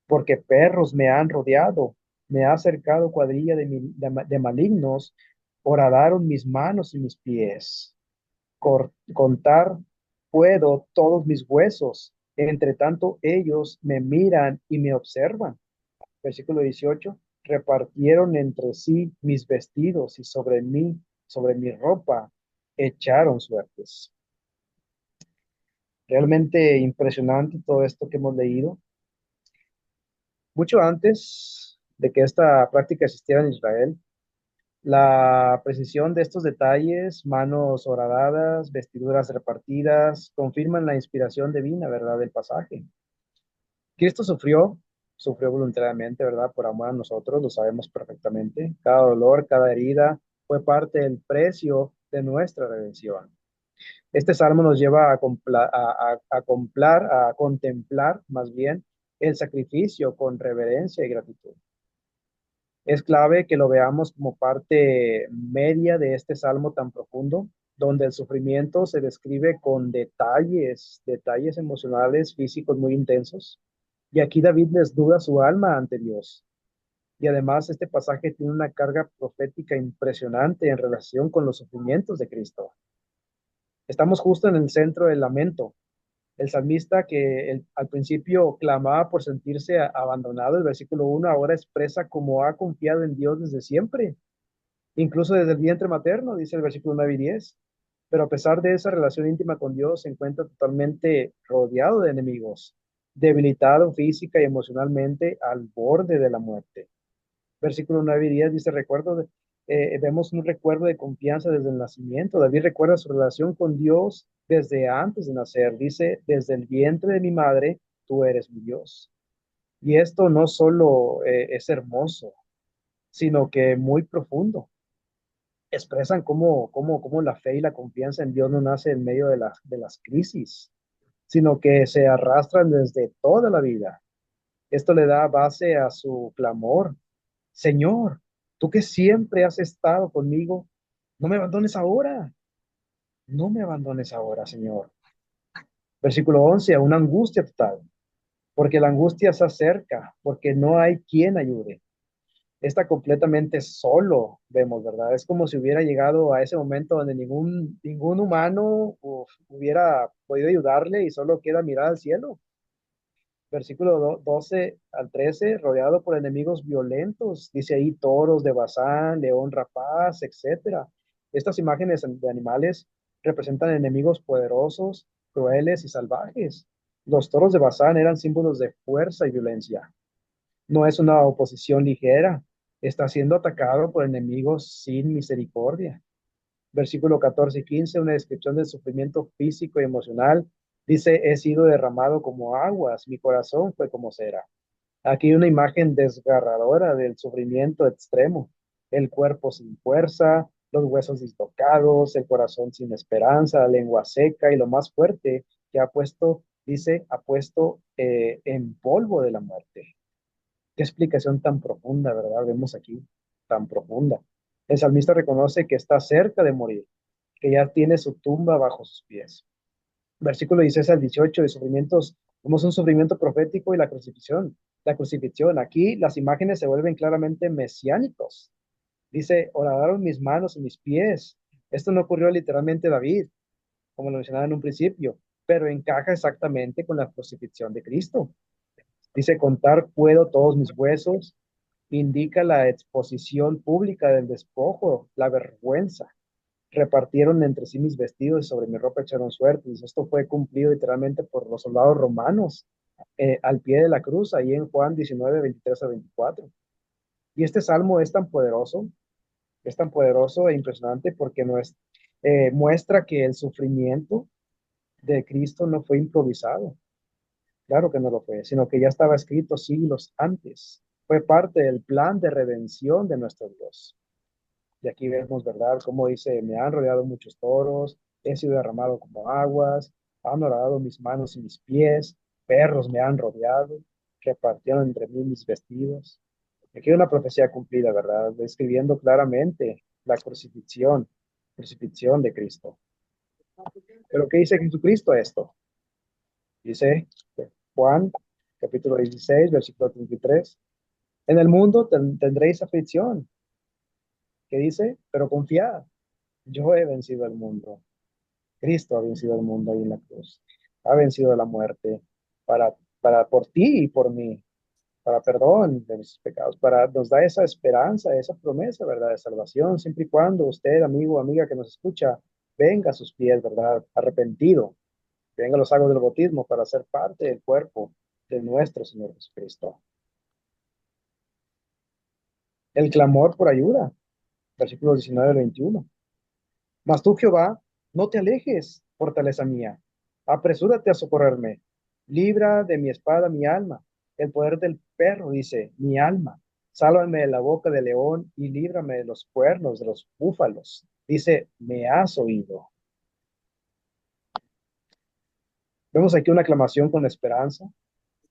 Porque perros me han rodeado, me ha cercado cuadrilla de malignos, horadaron mis manos y mis pies. Contar puedo todos mis huesos. Entre tanto, ellos me miran y me observan. Versículo 18. Repartieron entre sí mis vestidos y sobre mi ropa, echaron suertes. Realmente impresionante todo esto que hemos leído. Mucho antes de que esta práctica existiera en Israel, la precisión de estos detalles, manos horadadas, vestiduras repartidas, confirman la inspiración divina, ¿verdad?, del pasaje. Cristo sufrió voluntariamente, ¿verdad?, por amor a nosotros, lo sabemos perfectamente. Cada dolor, cada herida fue parte del precio de nuestra redención. Este salmo nos lleva a contemplar más bien el sacrificio con reverencia y gratitud. Es clave que lo veamos como parte media de este salmo tan profundo, donde el sufrimiento se describe con detalles emocionales, físicos muy intensos. Y aquí David desnuda su alma ante Dios. Y además este pasaje tiene una carga profética impresionante en relación con los sufrimientos de Cristo. Estamos justo en el centro del lamento. El salmista que al principio clamaba por sentirse abandonado, el versículo 1 ahora expresa cómo ha confiado en Dios desde siempre, incluso desde el vientre materno, dice el versículo 9 y 10. pero a pesar de esa relación íntima con Dios, se encuentra totalmente rodeado de enemigos, debilitado física y emocionalmente al borde de la muerte. Versículo 9 y 10 dice, vemos un recuerdo de confianza desde el nacimiento. David recuerda su relación con Dios desde antes de nacer. Dice, desde el vientre de mi madre, tú eres mi Dios. Y esto no solo es hermoso, sino que muy profundo. Expresan cómo la fe y la confianza en Dios no nace en medio de las crisis, sino que se arrastran desde toda la vida. Esto le da base a su clamor. Señor, tú que siempre has estado conmigo, no me abandones ahora, no me abandones ahora, Señor. Versículo 11, a una angustia total, porque la angustia se acerca, porque no hay quien ayude. Está completamente solo, vemos, ¿verdad? Es como si hubiera llegado a ese momento donde ningún humano hubiera podido ayudarle y solo queda mirar al cielo. Versículo 12 al 13, rodeado por enemigos violentos, dice ahí toros de Bazán, león rapaz, etcétera. Estas imágenes de animales representan enemigos poderosos, crueles y salvajes. Los toros de Bazán eran símbolos de fuerza y violencia. No es una oposición ligera, está siendo atacado por enemigos sin misericordia. Versículo 14 y 15, una descripción del sufrimiento físico y emocional. Dice, he sido derramado como aguas, mi corazón fue como cera. Aquí hay una imagen desgarradora del sufrimiento extremo. El cuerpo sin fuerza, los huesos dislocados, el corazón sin esperanza, la lengua seca y lo más fuerte que ha puesto, dice, ha puesto en polvo de la muerte. Qué explicación tan profunda, ¿verdad? Vemos aquí, tan profunda. El salmista reconoce que está cerca de morir, que ya tiene su tumba bajo sus pies. Versículo 16 al 18 de sufrimientos, vemos un sufrimiento profético y la crucifixión. La crucifixión, aquí las imágenes se vuelven claramente mesiánicos. Dice, horadaron mis manos y mis pies. Esto no ocurrió literalmente a David, como lo mencionaba en un principio, pero encaja exactamente con la crucifixión de Cristo. Dice, contar puedo todos mis huesos, indica la exposición pública del despojo, la vergüenza. Repartieron entre sí mis vestidos y sobre mi ropa echaron suertes. Esto fue cumplido literalmente por los soldados romanos al pie de la cruz, ahí en Juan 19, 23 a 24. Y este salmo es tan poderoso e impresionante porque muestra que el sufrimiento de Cristo no fue improvisado. Claro que no lo fue, sino que ya estaba escrito siglos antes. Fue parte del plan de redención de nuestro Dios. Y aquí vemos, ¿verdad? Como dice, me han rodeado muchos toros, he sido derramado como aguas, han horadado mis manos y mis pies, perros me han rodeado, repartieron entre mí mis vestidos. Aquí hay una profecía cumplida, ¿verdad? Describiendo claramente la crucifixión de Cristo. Pero ¿qué dice Jesucristo esto? Dice Juan, capítulo 16, versículo 33. En el mundo tendréis aflicción. ¿Qué dice? Pero confiad, yo he vencido el mundo. Cristo ha vencido el mundo ahí en la cruz. Ha vencido la muerte por ti y por mí, para perdón de nuestros pecados, nos da esa esperanza, esa promesa, ¿verdad? De salvación, siempre y cuando usted, amigo o amiga que nos escucha, venga a sus pies, ¿verdad? Arrepentido, venga a los sagos del bautismo para ser parte del cuerpo de nuestro Señor Jesucristo. El clamor por ayuda, versículos 19 al 21. Mas tú, Jehová, no te alejes, fortaleza mía. Apresúrate a socorrerme. Libra de mi espada mi alma. El poder del perro, dice, mi alma. Sálvame de la boca del león y líbrame de los cuernos de los búfalos. Dice, me has oído. Vemos aquí una aclamación con esperanza,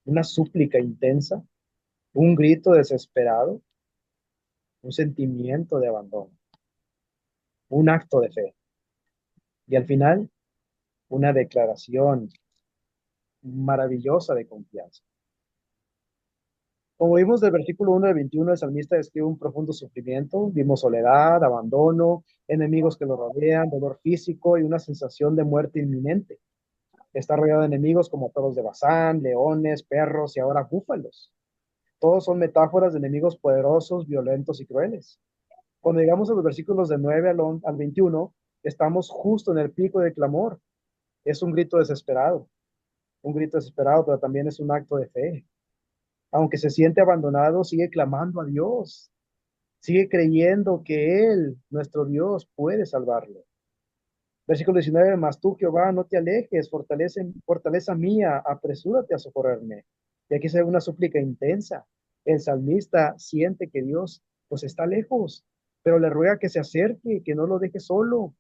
una súplica intensa, un grito desesperado, un sentimiento de abandono, un acto de fe. Y al final, una declaración maravillosa de confianza. Como vimos del versículo 1 al 21, el salmista describe un profundo sufrimiento. Vimos soledad, abandono, enemigos que lo rodean, dolor físico y una sensación de muerte inminente. Está rodeado de enemigos como perros de Bazán, leones, perros y ahora búfalos. Todos son metáforas de enemigos poderosos, violentos y crueles. Cuando llegamos a los versículos de 9 al 21, estamos justo en el pico del clamor. Es un grito desesperado, pero también es un acto de fe. Aunque se siente abandonado, sigue clamando a Dios, sigue creyendo que Él, nuestro Dios, puede salvarlo. Versículo 19, mas tú, Jehová, no te alejes, fortaleza mía, apresúrate a socorrerme. Y aquí se ve una súplica intensa. El salmista siente que Dios pues está lejos, pero le ruega que se acerque, que no lo deje solo.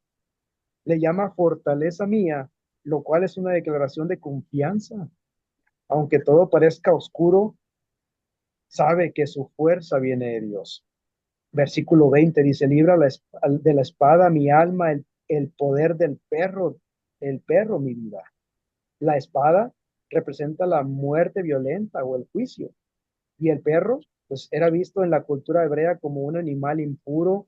Le llama fortaleza mía, lo cual es una declaración de confianza. Aunque todo parezca oscuro, sabe que su fuerza viene de Dios. Versículo 20 dice, libra de la espada mi alma, el poder del perro, el perro mi vida. La espada representa la muerte violenta o el juicio. Y el perro, pues era visto en la cultura hebrea como un animal impuro,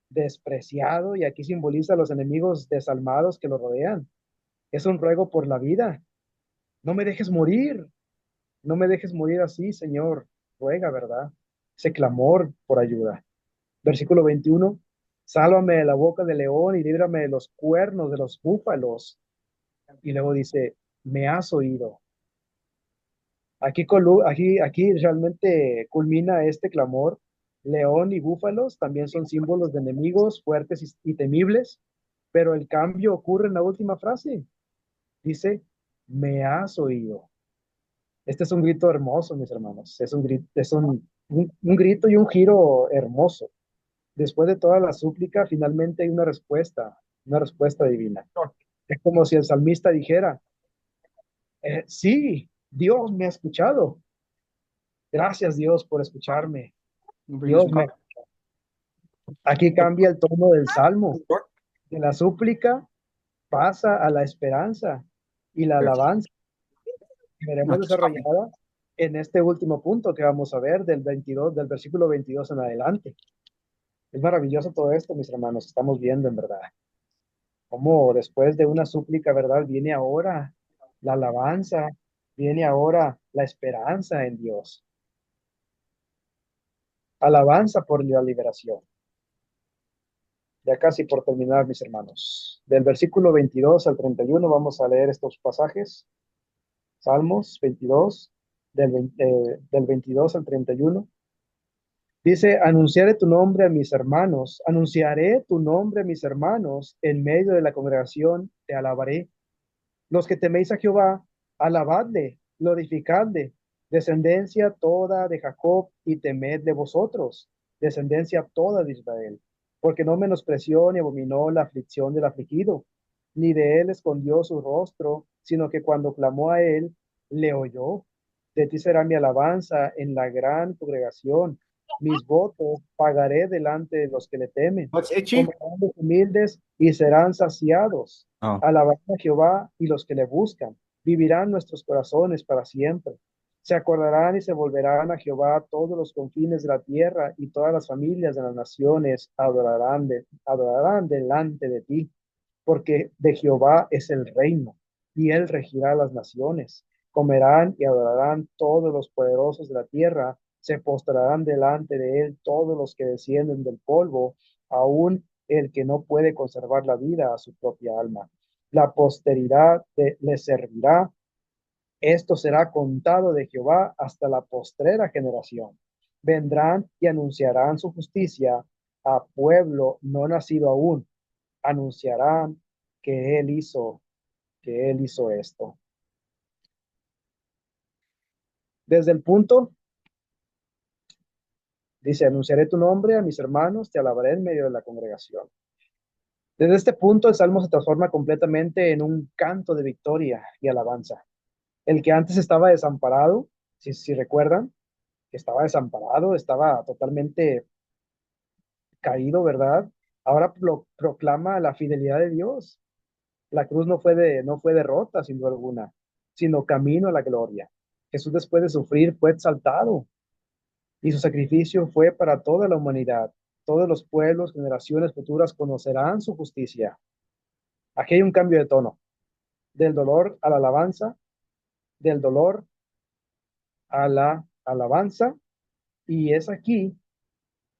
despreciado, y aquí simboliza a los enemigos desalmados que lo rodean. Es un ruego por la vida. No me dejes morir, no me dejes morir así, Señor. Ruega, ¿verdad? Ese clamor por ayuda. Versículo 21, sálvame de la boca del león y líbrame de los cuernos de los búfalos. Y luego dice, me has oído. Aquí realmente culmina este clamor. León y búfalos también son símbolos de enemigos fuertes y temibles, pero el cambio ocurre en la última frase. Dice, me has oído. Este es un grito hermoso, mis hermanos. Es un grito, un grito y un giro hermoso. Después de toda la súplica, finalmente hay una respuesta divina. Es como si el salmista dijera, sí, Dios me ha escuchado. Gracias Dios por escucharme. Dios me... Aquí cambia el tono del salmo. De la súplica pasa a la esperanza y la alabanza que veremos desarrollada en este último punto que vamos a ver del versículo 22 en adelante. Es maravilloso todo esto, mis hermanos. Estamos viendo en verdad cómo después de una súplica, ¿verdad? Viene ahora la alabanza, viene ahora la esperanza en Dios. Alabanza por la liberación. Ya casi por terminar, mis hermanos. Del versículo 22 al 31 vamos a leer estos pasajes. Salmos 22, del 22 al 31. Dice, anunciaré tu nombre a mis hermanos, anunciaré tu nombre a mis hermanos, en medio de la congregación te alabaré. Los que teméis a Jehová, alabadle, glorificadle, descendencia toda de Jacob y temed de vosotros, descendencia toda de Israel, porque no menospreció ni abominó la aflicción del afligido, ni de él escondió su rostro, sino que cuando clamó a él, le oyó. De ti será mi alabanza en la gran congregación. Mis votos pagaré delante de los que le temen. What's itchy? Comerán los humildes y serán saciados. Oh, Alabarán a Jehová y los que le buscan. Vivirán nuestros corazones para siempre. Se acordarán y se volverán a Jehová todos los confines de la tierra y todas las familias de las naciones adorarán delante de ti, porque de Jehová es el reino y él regirá las naciones. Comerán y adorarán todos los poderosos de la tierra, se postrarán delante de él todos los que descienden del polvo, aun el que no puede conservar la vida a su propia alma. La posteridad le servirá. Esto será contado de Jehová hasta la postrera generación. Vendrán y anunciarán su justicia a pueblo no nacido aún. Anunciarán que que él hizo esto. Desde el punto, dice, anunciaré tu nombre a mis hermanos, te alabaré en medio de la congregación. Desde este punto, el salmo se transforma completamente en un canto de victoria y alabanza. El que antes estaba desamparado, si recuerdan, que estaba desamparado, estaba totalmente caído, ¿verdad? Ahora proclama la fidelidad de Dios. La cruz no fue derrota, sin duda alguna, sino camino a la gloria. Jesús, después de sufrir, fue exaltado y su sacrificio fue para toda la humanidad. Todos los pueblos, generaciones futuras conocerán su justicia. Aquí hay un cambio de tono, del dolor a la alabanza, del dolor a la alabanza, y es aquí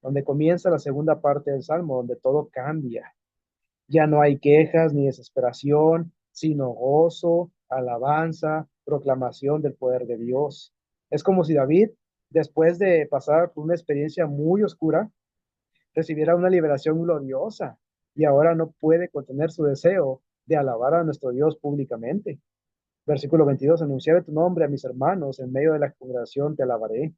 donde comienza la segunda parte del Salmo, donde todo cambia. Ya no hay quejas ni desesperación, sino gozo, alabanza, proclamación del poder de Dios. Es como si David, después de pasar por una experiencia muy oscura, recibiera una liberación gloriosa y ahora no puede contener su deseo de alabar a nuestro Dios públicamente. Versículo 22, anunciaré tu nombre a mis hermanos, en medio de la congregación te alabaré.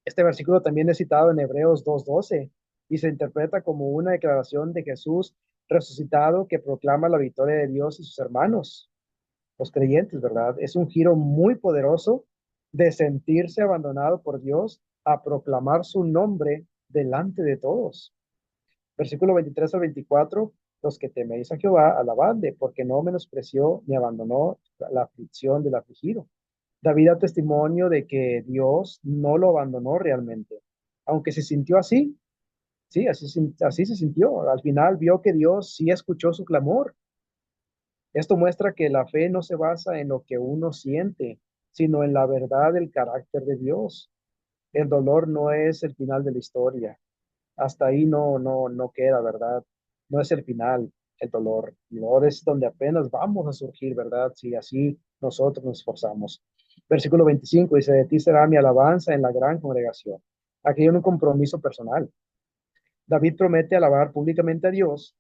Este versículo también es citado en Hebreos 2:12 y se interpreta como una declaración de Jesús resucitado que proclama la victoria de Dios y sus hermanos, los creyentes, ¿verdad? Es un giro muy poderoso de sentirse abandonado por Dios a proclamar su nombre delante de todos. Versículo 23 al 24, los que teméis a Jehová, alabadle, porque no menospreció ni abandonó la aflicción del afligido. David da testimonio de que Dios no lo abandonó realmente, aunque se sintió así, sí, así se sintió. Al final vio que Dios sí escuchó su clamor. Esto muestra que la fe no se basa en lo que uno siente, sino en la verdad del carácter de Dios. El dolor no es el final de la historia. Hasta ahí no queda, ¿verdad? No es el final, el dolor. El dolor es donde apenas vamos a surgir, ¿verdad? Si así nosotros nos esforzamos. Versículo 25 dice, de ti será mi alabanza en la gran congregación. Aquí hay un compromiso personal. David promete alabar públicamente a Dios,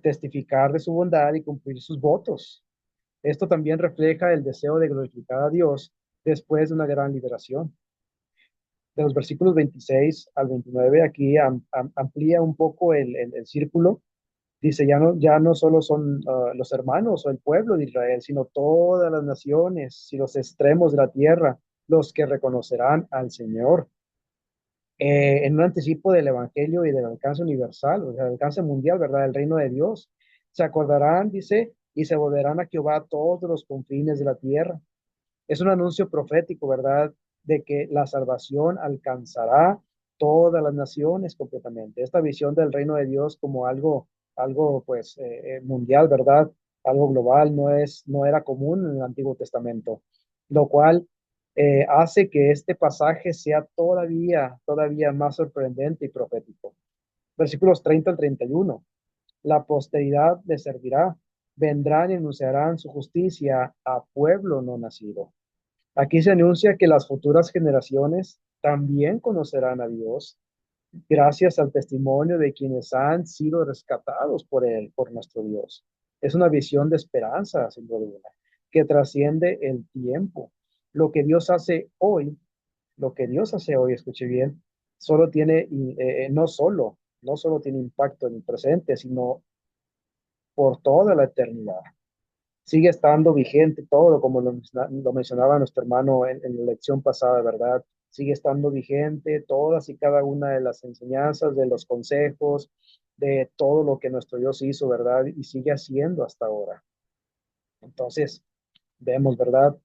testificar de su bondad y cumplir sus votos. Esto también refleja el deseo de glorificar a Dios después de una gran liberación. De los versículos 26 al 29, aquí amplía un poco el círculo. Dice, ya no solo son los hermanos o el pueblo de Israel, sino todas las naciones y los extremos de la tierra, los que reconocerán al Señor. En un anticipo del Evangelio y del alcance universal, o sea, el alcance mundial, ¿verdad? El reino de Dios. Se acordarán, dice, y se volverán a Jehová todos los confines de la tierra. Es un anuncio profético, ¿verdad? De que la salvación alcanzará todas las naciones completamente. Esta visión del reino de Dios como algo pues mundial, ¿verdad? Algo global no era común en el Antiguo Testamento, lo cual hace que este pasaje sea todavía más sorprendente y profético. Versículos 30 al 31. La posteridad le servirá, vendrán y anunciarán su justicia a pueblo no nacido. Aquí se anuncia que las futuras generaciones también conocerán a Dios gracias al testimonio de quienes han sido rescatados por Él, por nuestro Dios. Es una visión de esperanza, sin duda alguna, que trasciende el tiempo. Lo que Dios hace hoy, lo que Dios hace hoy, escuche bien, solo tiene, no solo tiene impacto en el presente, sino por toda la eternidad. Sigue estando vigente todo, como lo mencionaba nuestro hermano en la lección pasada, ¿verdad? Sigue estando vigente todas y cada una de las enseñanzas, de los consejos, de todo lo que nuestro Dios hizo, ¿verdad? Y sigue haciendo hasta ahora. Entonces, vemos, ¿verdad?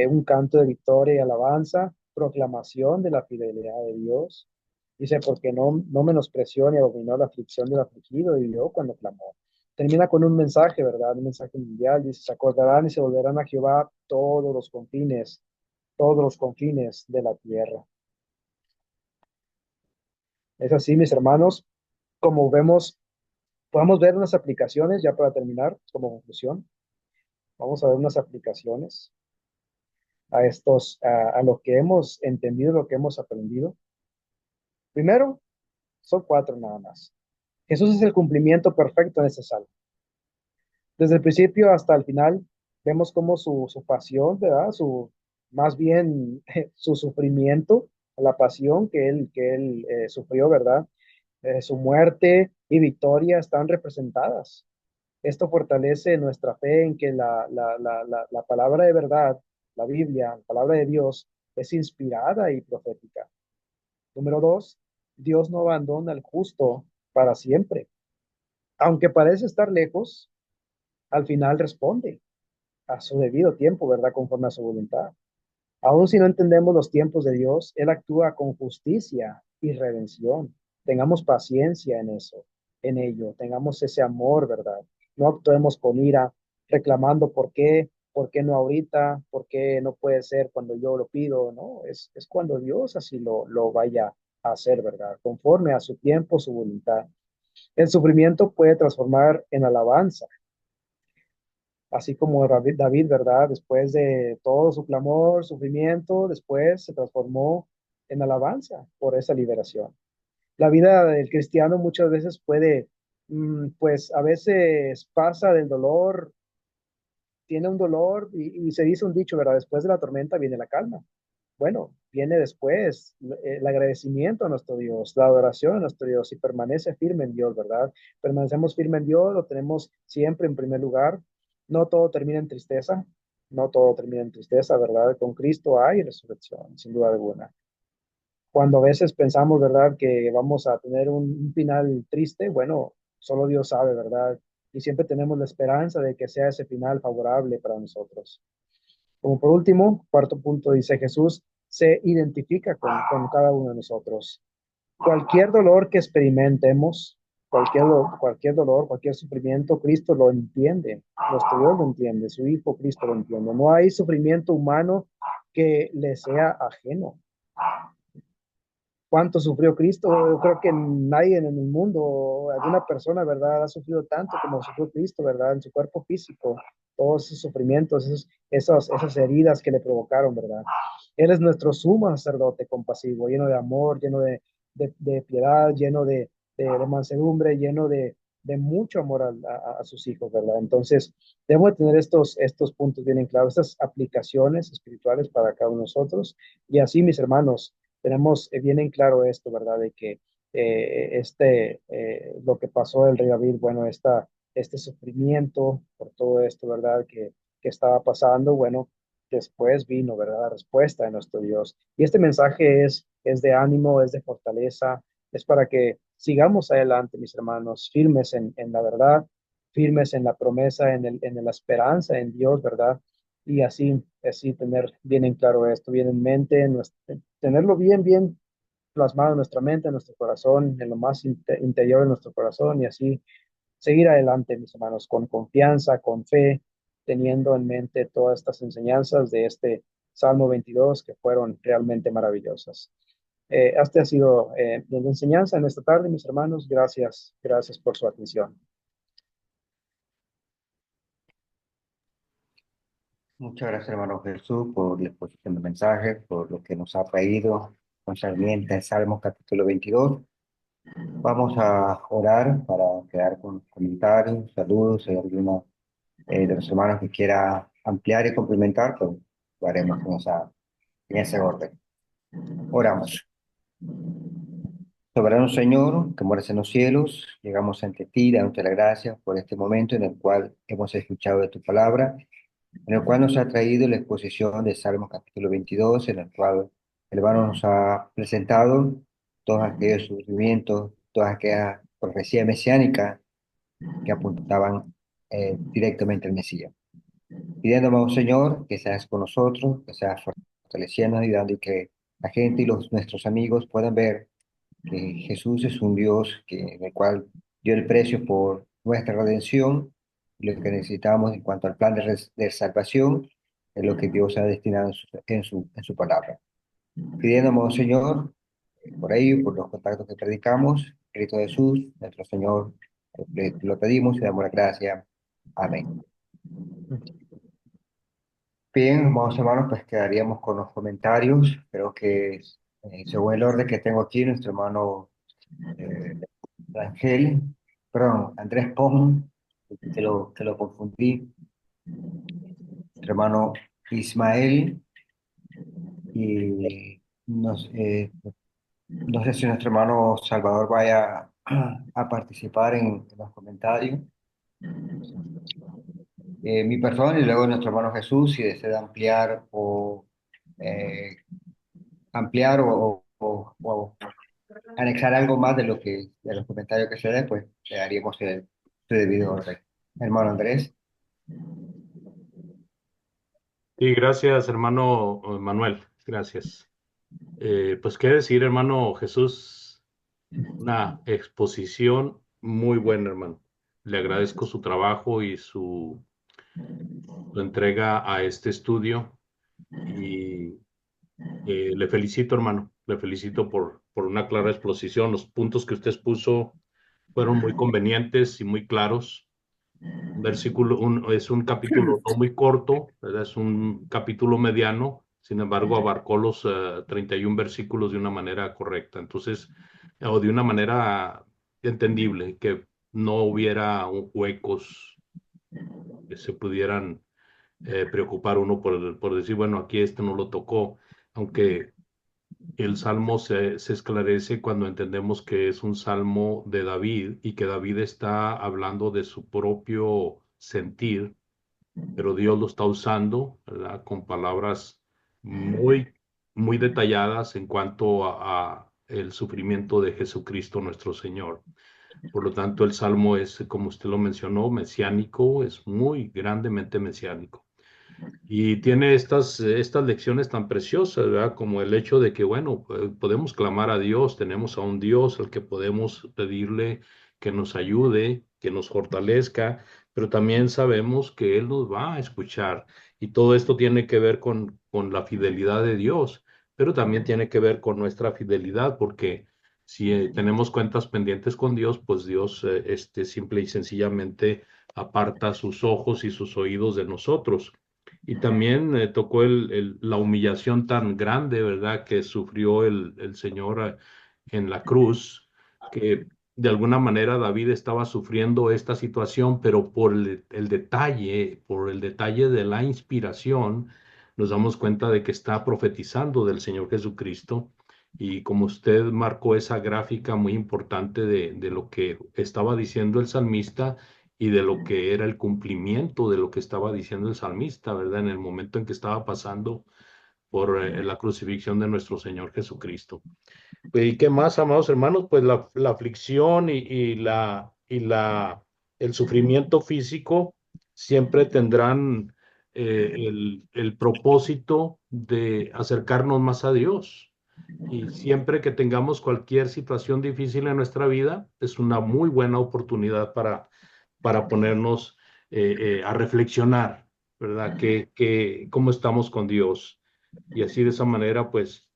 Un canto de victoria y alabanza, proclamación de la fidelidad de Dios. Dice, porque no menospreció ni abominó la aflicción del afligido y yo cuando clamó. Termina con un mensaje, ¿verdad? Un mensaje mundial. Dice, se acordarán y se volverán a Jehová todos los confines de la tierra. Es así, mis hermanos, como vemos, podemos ver unas aplicaciones, ya para terminar, como conclusión, vamos a ver unas aplicaciones a lo que hemos entendido, lo que hemos aprendido. Primero, son cuatro nada más. Jesús es el cumplimiento perfecto en este salmo. Desde el principio hasta el final, vemos cómo su pasión, ¿verdad? Más bien su sufrimiento, la pasión que él sufrió, ¿verdad? Su muerte y victoria están representadas. Esto fortalece nuestra fe en que la palabra de verdad, la Biblia, la palabra de Dios, es inspirada y profética. Número dos, Dios no abandona al justo para siempre. Aunque parece estar lejos, al final responde a su debido tiempo, ¿verdad? Conforme a su voluntad. Aun si no entendemos los tiempos de Dios, Él actúa con justicia y redención. Tengamos paciencia en eso, en ello. Tengamos ese amor, ¿verdad? No actuemos con ira, reclamando por qué no ahorita, por qué no puede ser cuando yo lo pido, ¿no? Es cuando Dios así lo vaya a hacer, ¿verdad? Conforme a su tiempo, su voluntad. El sufrimiento puede transformar en alabanza, así como David, ¿verdad? Después de todo su clamor, sufrimiento, después se transformó en alabanza por esa liberación. La vida del cristiano muchas veces puede, pues a veces pasa del dolor, tiene un dolor y se dice un dicho, ¿verdad? Después de la tormenta viene la calma. Bueno, viene después el agradecimiento a nuestro Dios, la adoración a nuestro Dios y permanece firme en Dios, ¿verdad? Permanecemos firme en Dios, lo tenemos siempre en primer lugar. No todo termina en tristeza, no todo termina en tristeza, ¿verdad? Con Cristo hay resurrección, sin duda alguna. Cuando a veces pensamos, ¿verdad?, que vamos a tener un final triste, bueno, solo Dios sabe, ¿verdad? Y siempre tenemos la esperanza de que sea ese final favorable para nosotros. Como por último, cuarto punto, dice Jesús, se identifica con cada uno de nosotros. Cualquier dolor que experimentemos, cualquier dolor, cualquier sufrimiento, Cristo lo entiende, nuestro Dios lo entiende, su Hijo Cristo lo entiende. No hay sufrimiento humano que le sea ajeno. ¿Cuánto sufrió Cristo? Yo creo que nadie en el mundo, alguna persona, ¿verdad?, ha sufrido tanto como sufrió Cristo, ¿verdad?, en su cuerpo físico, todos esos sufrimientos, esas heridas que le provocaron, ¿verdad? Él es nuestro sumo sacerdote compasivo, lleno de amor, lleno de piedad, lleno de mansedumbre, lleno de mucho amor a sus hijos, ¿verdad? Entonces, debemos de tener estos puntos bien en claro, estas aplicaciones espirituales para cada uno de nosotros. Y así, mis hermanos, tenemos bien en claro esto, ¿verdad? De que lo que pasó del rey David, bueno, este sufrimiento por todo esto, ¿verdad? Que estaba pasando, bueno, después vino, ¿verdad? La respuesta de nuestro Dios. Y este mensaje es de ánimo, es de fortaleza, es para que sigamos adelante, mis hermanos, firmes en la verdad, firmes en la promesa, en la esperanza en Dios, ¿verdad? Y así tener bien en claro esto, bien en mente, tenerlo bien plasmado en nuestra mente, en nuestro corazón, en lo más interior de nuestro corazón y así seguir adelante, mis hermanos, con confianza, con fe, teniendo en mente todas estas enseñanzas de este Salmo 22 que fueron realmente maravillosas. Esta ha sido la enseñanza en esta tarde, mis hermanos. Gracias por su atención. Muchas gracias, hermano Jesús, por la exposición del mensaje, por lo que nos ha traído concerniente al Salmo capítulo 22. Vamos a orar para quedar con comentarios, saludos, si hay alguno de los hermanos que quiera ampliar y complementar, pues lo haremos en ese orden. Oramos. Soberano Señor, que moras en los cielos, llegamos ante ti, dándote la gracia por este momento en el cual hemos escuchado de tu palabra, en el cual nos ha traído la exposición de Salmo capítulo 22, en el cual el hermano nos ha presentado todos aquellos sufrimientos, todas aquellas profecías mesiánicas que apuntaban directamente al Mesías. Pidiendo, amado Señor, que seas con nosotros, que seas fortaleciendo, ayudando y que la gente y nuestros amigos puedan ver que Jesús es un Dios en el cual dio el precio por nuestra redención, y lo que necesitamos en cuanto al plan de salvación es lo que Dios ha destinado en su palabra. Pidiendo, amado Señor, por ello, por los contactos que predicamos, Cristo Jesús, nuestro Señor, lo pedimos y damos la gracia. Amén. Bien, amados hermanos, pues quedaríamos con los comentarios. Creo que según el orden que tengo aquí, nuestro hermano eh, Ángel, perdón, Andrés Pong, que lo confundí, nuestro hermano Ismael, y no sé si nuestro hermano Salvador vaya a participar en los comentarios. Mi persona y luego nuestro hermano Jesús, si desea eh, ampliar o anexar algo más de los comentarios que se den, pues le daríamos su debido orden. Hermano Andrés. Sí, gracias, hermano Manuel. Gracias. Pues qué decir, hermano Jesús, una exposición muy buena, hermano. Le agradezco su trabajo y su entrega a este estudio y le felicito, hermano. Le felicito por una clara exposición. Los puntos que usted expuso fueron muy convenientes y muy claros. Es un capítulo no muy corto, ¿verdad? Es un capítulo mediano, sin embargo, abarcó los 31 versículos de una manera correcta, entonces, o de una manera entendible, que no hubiera huecos que se pudieran preocupar uno por decir, bueno, aquí este no lo tocó, aunque el salmo se esclarece cuando entendemos que es un salmo de David y que David está hablando de su propio sentir, pero Dios lo está usando, ¿verdad? Con palabras muy, muy detalladas en cuanto a el sufrimiento de Jesucristo nuestro Señor. Por lo tanto, el salmo es, como usted lo mencionó, mesiánico, es muy grandemente mesiánico. Y tiene estas lecciones tan preciosas, ¿verdad? Como el hecho de que, bueno, podemos clamar a Dios, tenemos a un Dios al que podemos pedirle que nos ayude, que nos fortalezca, pero también sabemos que Él nos va a escuchar. Y todo esto tiene que ver con la fidelidad de Dios, pero también tiene que ver con nuestra fidelidad, porque si tenemos cuentas pendientes con Dios, pues Dios simple y sencillamente aparta sus ojos y sus oídos de nosotros. Y también tocó la humillación tan grande, ¿verdad?, que sufrió el Señor en la cruz, que de alguna manera David estaba sufriendo esta situación, pero por el detalle de la inspiración, nos damos cuenta de que está profetizando del Señor Jesucristo. Y como usted marcó esa gráfica muy importante de lo que estaba diciendo el salmista, y de lo que era el cumplimiento de lo que estaba diciendo el salmista, ¿verdad? En el momento en que estaba pasando por la crucifixión de nuestro Señor Jesucristo. ¿Y qué más, amados hermanos? Pues la aflicción el sufrimiento físico siempre tendrán el propósito de acercarnos más a Dios. Y siempre que tengamos cualquier situación difícil en nuestra vida, es una muy buena oportunidad para ponernos a reflexionar, ¿verdad? ¿Cómo estamos con Dios? Y así de esa manera, pues,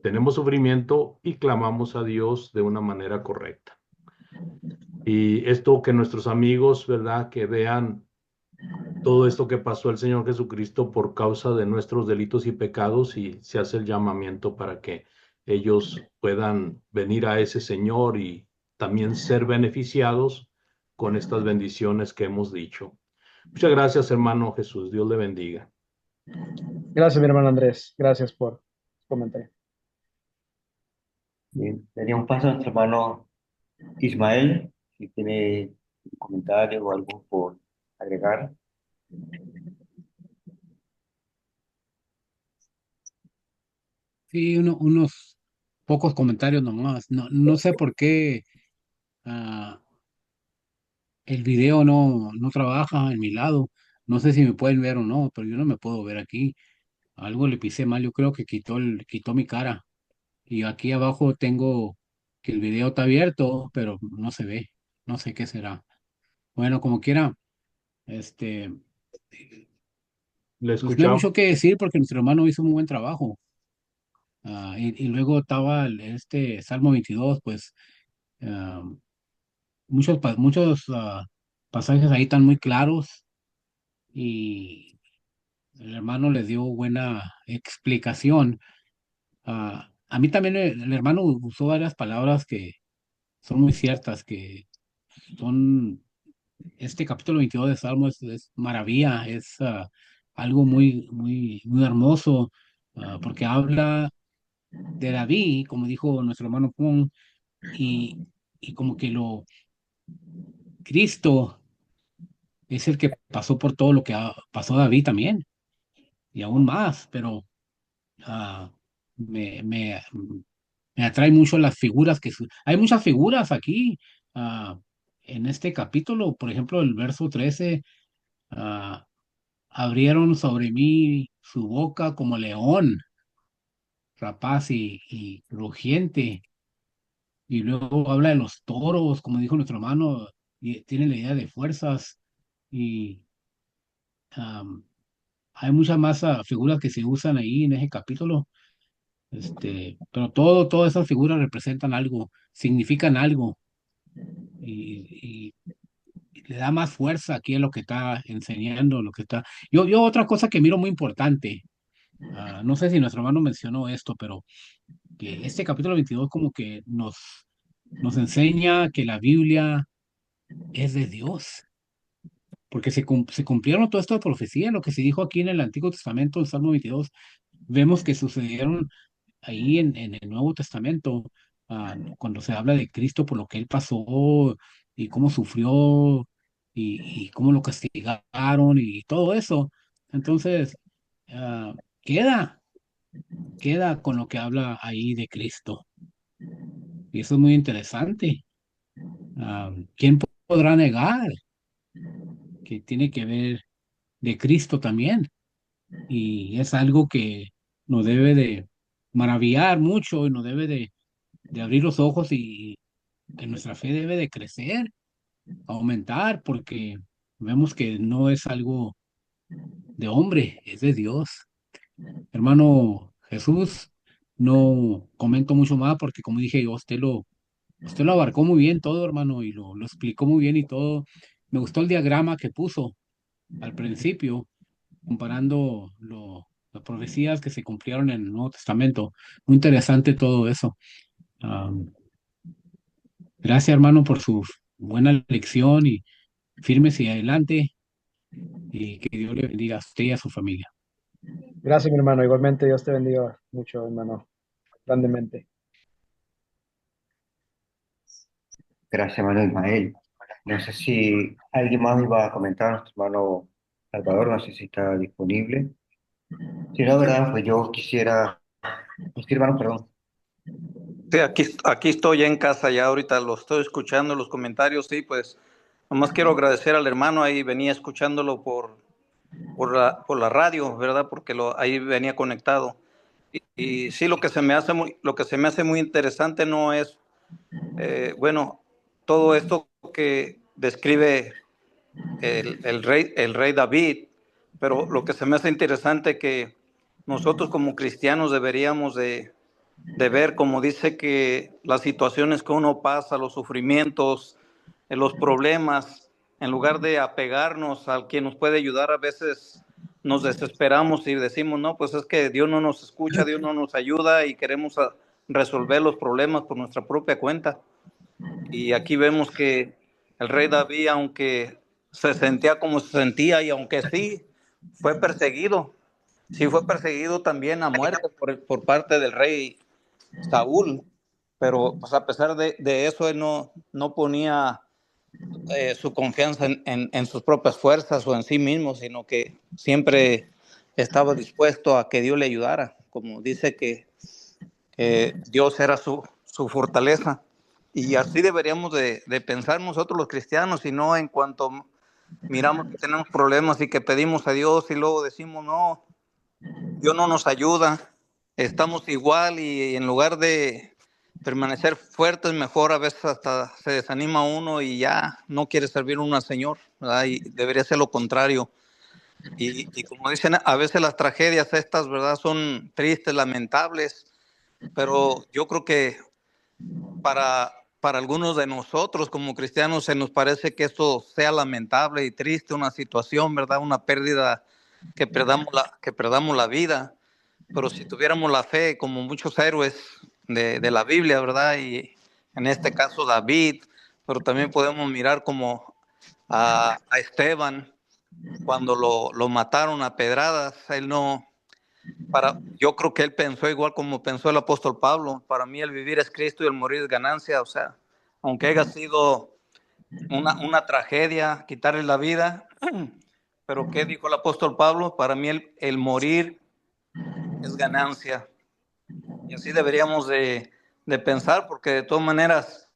tenemos sufrimiento y clamamos a Dios de una manera correcta. Y esto que nuestros amigos, ¿verdad? Que vean todo esto que pasó el Señor Jesucristo por causa de nuestros delitos y pecados, y se hace el llamamiento para que ellos puedan venir a ese Señor y también ser beneficiados con estas bendiciones que hemos dicho. Muchas gracias, hermano Jesús. Dios le bendiga. Gracias, mi hermano Andrés. Gracias por comentar. Bien, daría un paso a nuestro hermano Ismael, si tiene un comentario o algo por agregar. Sí, unos pocos comentarios nomás. No sé por qué ah, el video no trabaja en mi lado. No sé si me pueden ver o no, pero yo no me puedo ver aquí. Algo le pisé mal, yo creo que quitó mi cara. Y aquí abajo tengo que el video está abierto, pero no se ve. No sé qué será. Bueno, como quiera, este, Le pues no hay escuchamos. mucho que decir porque nuestro hermano hizo un buen trabajo. Y luego estaba este Salmo 22, pues ah, muchos pasajes ahí están muy claros y el hermano les dio buena explicación. A mí también el hermano usó varias palabras que son muy ciertas, que son, este capítulo 22 de Salmo es maravilla, es algo muy hermoso, porque habla de David, como dijo nuestro hermano Pong, y, y como que Cristo es el que pasó por todo lo que pasó David también, y aún más, pero ah, me, me, me atrae mucho las figuras hay muchas figuras aquí ah, en este capítulo. Por ejemplo, el verso 13, ah, abrieron sobre mí su boca como león, rapaz y rugiente. Y luego habla de los toros, como dijo nuestro hermano, y tiene la idea de fuerzas. Y am, hay muchas más figuras que se usan ahí en ese capítulo. Pero todas esas figuras representan algo, significan algo y, y le da más fuerza aquí a lo que está enseñando, lo que está. Yo otra cosa que miro muy importante, no sé si nuestro hermano mencionó esto, pero que este capítulo 22 como que nos enseña que la Biblia es de Dios, porque se cumplieron todas estas profecías, lo que se dijo aquí en el Antiguo Testamento, en Salmo 22, vemos que sucedieron ahí en el Nuevo Testamento, cuando se habla de Cristo por lo que él pasó y cómo sufrió y cómo lo castigaron y todo eso. Entonces, ah, queda, queda con lo que habla ahí de Cristo. Y eso es muy interesante. ¿Quién podrá negar que tiene que ver de Cristo también? Y es algo que nos debe de maravillar mucho y nos debe de abrir los ojos y que nuestra fe debe de crecer, aumentar, porque vemos que no es algo de hombre, es de Dios. Hermano Jesús, no comento mucho más porque como dije yo, usted lo abarcó muy bien todo, hermano, y lo explicó muy bien y todo. Me gustó el diagrama que puso al principio, comparando las profecías que se cumplieron en el Nuevo Testamento. Muy interesante todo eso. Am, Gracias, hermano, por su buena lección y firme y adelante y que Dios le bendiga a usted y a su familia. Gracias, mi hermano. Igualmente, Dios te bendiga mucho, hermano, grandemente. Gracias, hermano Ismael. No sé si alguien más iba a comentar, nuestro hermano Salvador, no sé si está disponible. Si no, ¿verdad? Pues yo quisiera, hermano, perdón. Sí, aquí estoy ya en casa, ya ahorita lo estoy escuchando, los comentarios, sí, pues nomás quiero agradecer al hermano, ahí venía escuchándolo por la radio, ¿verdad? Porque ahí venía conectado. Y sí, lo que se me hace muy interesante no es, bueno, todo esto que describe el rey David, pero lo que se me hace interesante que nosotros como cristianos deberíamos de ver, como dice, que las situaciones que uno pasa, los sufrimientos, los problemas, en lugar de apegarnos al quien nos puede ayudar, a veces nos desesperamos y decimos, no, pues es que Dios no nos escucha, Dios no nos ayuda y queremos resolver los problemas por nuestra propia cuenta. Y aquí vemos que el rey David, aunque se sentía como se sentía y aunque sí fue perseguido también a muerte por parte del rey Saúl, pero pues a pesar de eso él no ponía su confianza en sus propias fuerzas o en sí mismo, sino que siempre estaba dispuesto a que Dios le ayudara, como dice que Dios era su fortaleza. Y así deberíamos de pensar nosotros los cristianos, y no en cuanto miramos que tenemos problemas y que pedimos a Dios y luego decimos, no, Dios no nos ayuda, estamos igual, y en lugar de permanecer fuertes, mejor a veces hasta se desanima uno y ya no quiere servir uno al Señor, ¿verdad? Y debería ser lo contrario. Y como dicen, a veces las tragedias estas, ¿verdad? Son tristes, lamentables, pero yo creo que para, para algunos de nosotros como cristianos se nos parece que esto sea lamentable y triste, una situación, ¿verdad? Una pérdida, que perdamos la vida. Pero si tuviéramos la fe como muchos héroes de la Biblia, ¿verdad? Y en este caso David, pero también podemos mirar como a Esteban, cuando lo mataron a pedradas, él no, yo creo que él pensó igual como pensó el apóstol Pablo. Para mí el vivir es Cristo y el morir es ganancia. O sea, aunque haya sido una tragedia quitarle la vida, pero ¿qué dijo el apóstol Pablo? Para mí el morir es ganancia. Y así deberíamos de pensar, porque de todas maneras,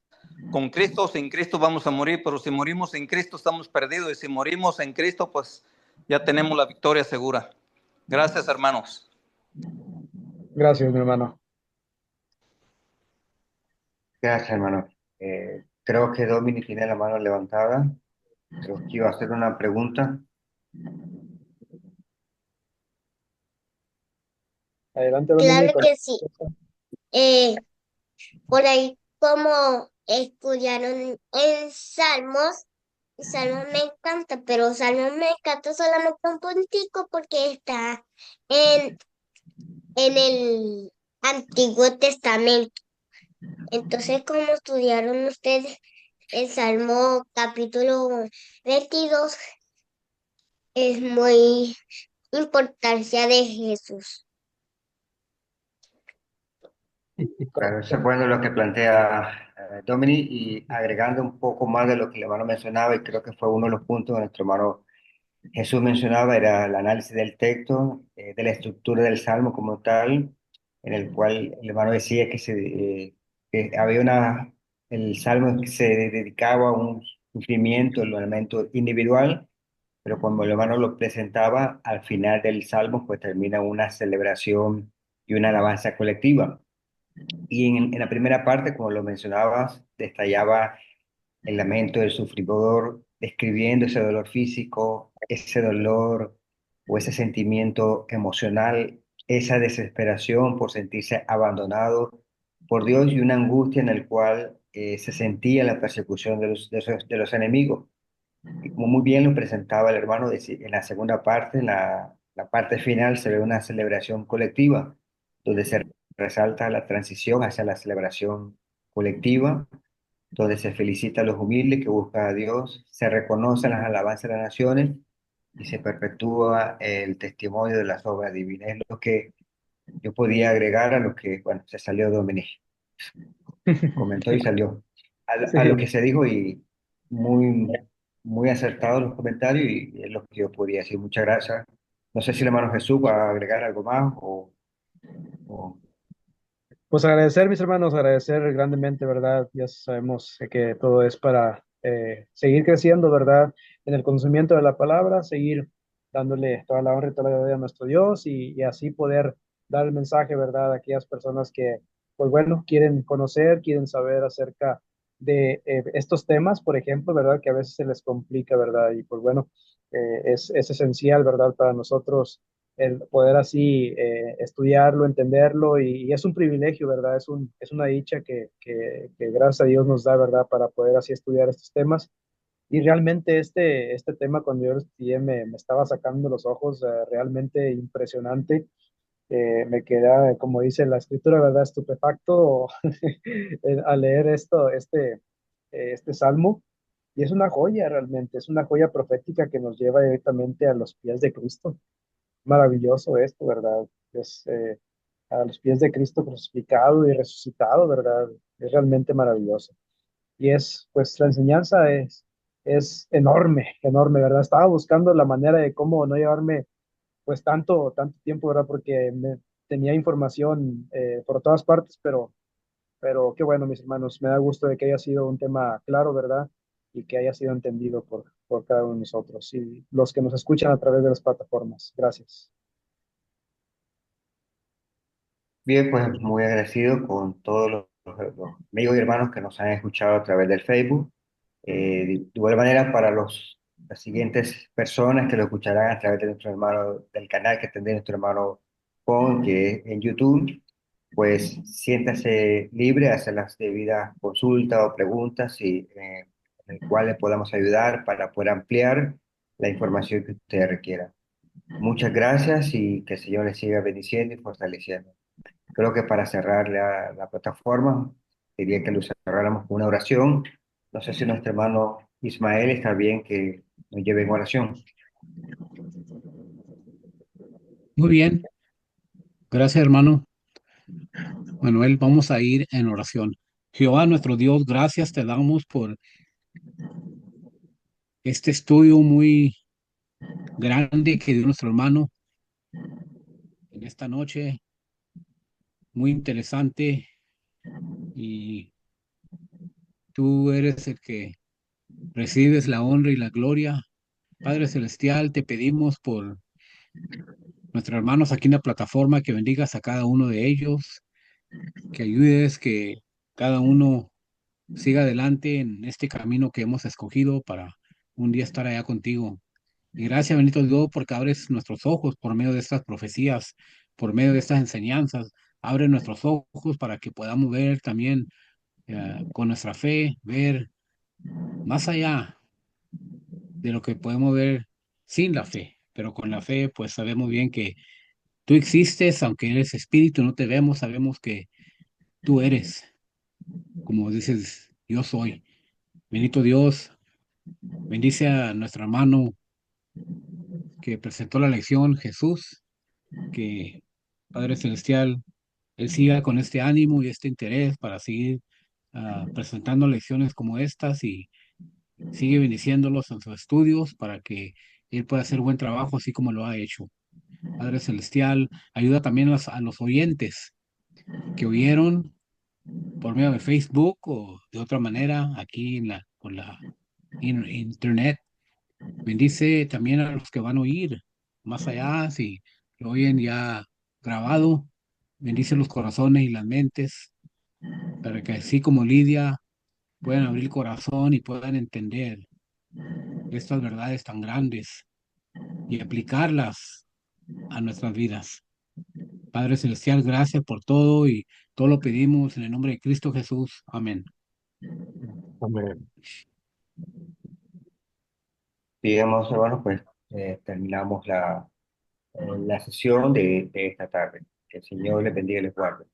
con Cristo o sin Cristo vamos a morir, pero si morimos sin Cristo estamos perdidos, y si morimos en Cristo, pues ya tenemos la victoria segura. Gracias, hermanos. Gracias, mi hermano. Gracias, hermano. Creo que Dominic tiene la mano levantada. Creo que iba a hacer una pregunta. Adelante, Claro Dominic. que sí. Por ahí como estudiaron en Salmos me encanta, pero Salmos me encanta solamente un puntico porque está en, en el Antiguo Testamento. Entonces, como estudiaron ustedes el Salmo capítulo 22, es muy importancia de Jesús. Claro, eso es bueno lo que plantea Dominic y agregando un poco más de lo que el hermano mencionaba, y creo que fue uno de los puntos que nuestro hermano Jesús mencionaba, era el análisis del texto, de la estructura del Salmo como tal, en el cual el hermano decía que había el Salmo que se dedicaba a un sufrimiento, el elemento individual, pero cuando el hermano lo presentaba, al final del Salmo, pues termina una celebración y una alabanza colectiva. Y en la primera parte, como lo mencionabas, detallaba el lamento del sufridor, describiendo ese dolor físico, ese dolor o ese sentimiento emocional, esa desesperación por sentirse abandonado por Dios y una angustia en el cual se sentía la persecución de los enemigos. Y como muy bien lo presentaba el hermano, en la segunda parte, en la parte final, se ve una celebración colectiva, donde se resalta la transición hacia la celebración colectiva, donde se felicita a los humildes que buscan a Dios, se reconocen las alabanzas de las naciones y se perpetúa el testimonio de las obras divinas. Es lo que yo podía agregar a lo que, bueno, se salió Dominic, comentó y salió. A lo que Sí. se dijo y muy, muy acertado los comentarios y es lo que yo podía decir. Muchas gracias. No sé si el hermano Jesús va a agregar algo más o- Pues agradecer, mis hermanos, agradecer grandemente, ¿verdad? Ya sabemos que todo es para seguir creciendo, ¿verdad? En el conocimiento de la palabra, seguir dándole toda la honra y toda la gloria a nuestro Dios y así poder dar el mensaje, ¿verdad? A aquellas personas que, pues bueno, quieren conocer, quieren saber acerca de estos temas, por ejemplo, ¿verdad? Que a veces se les complica, ¿verdad? Y pues bueno, es esencial, ¿verdad? Para nosotros el poder así estudiarlo, entenderlo, y es un privilegio, ¿verdad? Es una dicha que gracias a Dios nos da, ¿verdad? Para poder así estudiar estos temas. Y realmente este tema cuando yo lo estudié me estaba sacando los ojos, realmente impresionante. Me queda, como dice la escritura, ¿verdad? Estupefacto al leer este salmo. Y es una joya realmente, es una joya profética que nos lleva directamente a los pies de Cristo. Maravilloso esto, ¿verdad? Es a los pies de Cristo crucificado y resucitado, ¿verdad? Es realmente maravilloso. Y pues la enseñanza es enorme, enorme, ¿verdad? Estaba buscando la manera de cómo no llevarme pues tanto tiempo, ¿verdad? Porque tenía información por todas partes, pero qué bueno, mis hermanos, me da gusto de que haya sido un tema claro, ¿verdad? Y que haya sido entendido por cada uno de nosotros y los que nos escuchan a través de las plataformas. Gracias. Bien, pues muy agradecido con todos los amigos y hermanos que nos han escuchado a través del Facebook. De igual manera, para las siguientes personas que lo escucharán a través de nuestro hermano, del canal que tendrá nuestro hermano Juan, que es en YouTube, pues siéntase libre de hacer las debidas consultas o preguntas en el cual le podamos ayudar para poder ampliar la información que usted requiera. Muchas gracias y que el Señor les siga bendiciendo y fortaleciendo. Creo que para cerrar la plataforma, quería que lo cerráramos con una oración. No sé si nuestro hermano Ismael está bien que nos lleve en oración. Muy bien, gracias hermano Manuel. Vamos a ir en oración. Jehová nuestro Dios, gracias te damos por este estudio muy grande que dio nuestro hermano en esta noche, muy interesante, y tú eres el que recibes la honra y la gloria. Padre Celestial, te pedimos por nuestros hermanos aquí en la plataforma que bendigas a cada uno de ellos, que ayudes que cada uno siga adelante en este camino que hemos escogido para un día estar allá contigo. Y gracias, bendito Dios, porque abres nuestros ojos por medio de estas profecías por medio de estas enseñanzas. Abre nuestros ojos para que podamos ver también con nuestra fe, ver más allá de lo que podemos ver sin la fe. Pero con la fe, pues sabemos bien que tú existes, aunque eres espíritu, no te vemos, sabemos que tú eres, como dices, yo soy. Bendito Dios, bendice a nuestro hermano que presentó la lección, Jesús, que Padre Celestial, él siga con este ánimo y este interés para seguir presentando lecciones como estas y sigue bendiciéndolos en sus estudios para que él pueda hacer buen trabajo así como lo ha hecho. Padre Celestial, ayuda también a los oyentes que oyeron por medio de Facebook o de otra manera aquí por la internet. Bendice también a los que van a oír más allá, si lo oyen ya grabado. Bendice los corazones y las mentes para que así como Lidia puedan abrir el corazón y puedan entender estas verdades tan grandes y aplicarlas a nuestras vidas. Padre Celestial, gracias por todo y todo lo pedimos en el nombre de Cristo Jesús. Amén. Amén. Digamos, hermanos, pues terminamos la sesión de esta tarde. Que el Señor les bendiga y les guarde.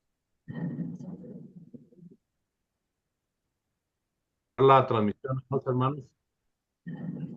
La transmisión, hermanos.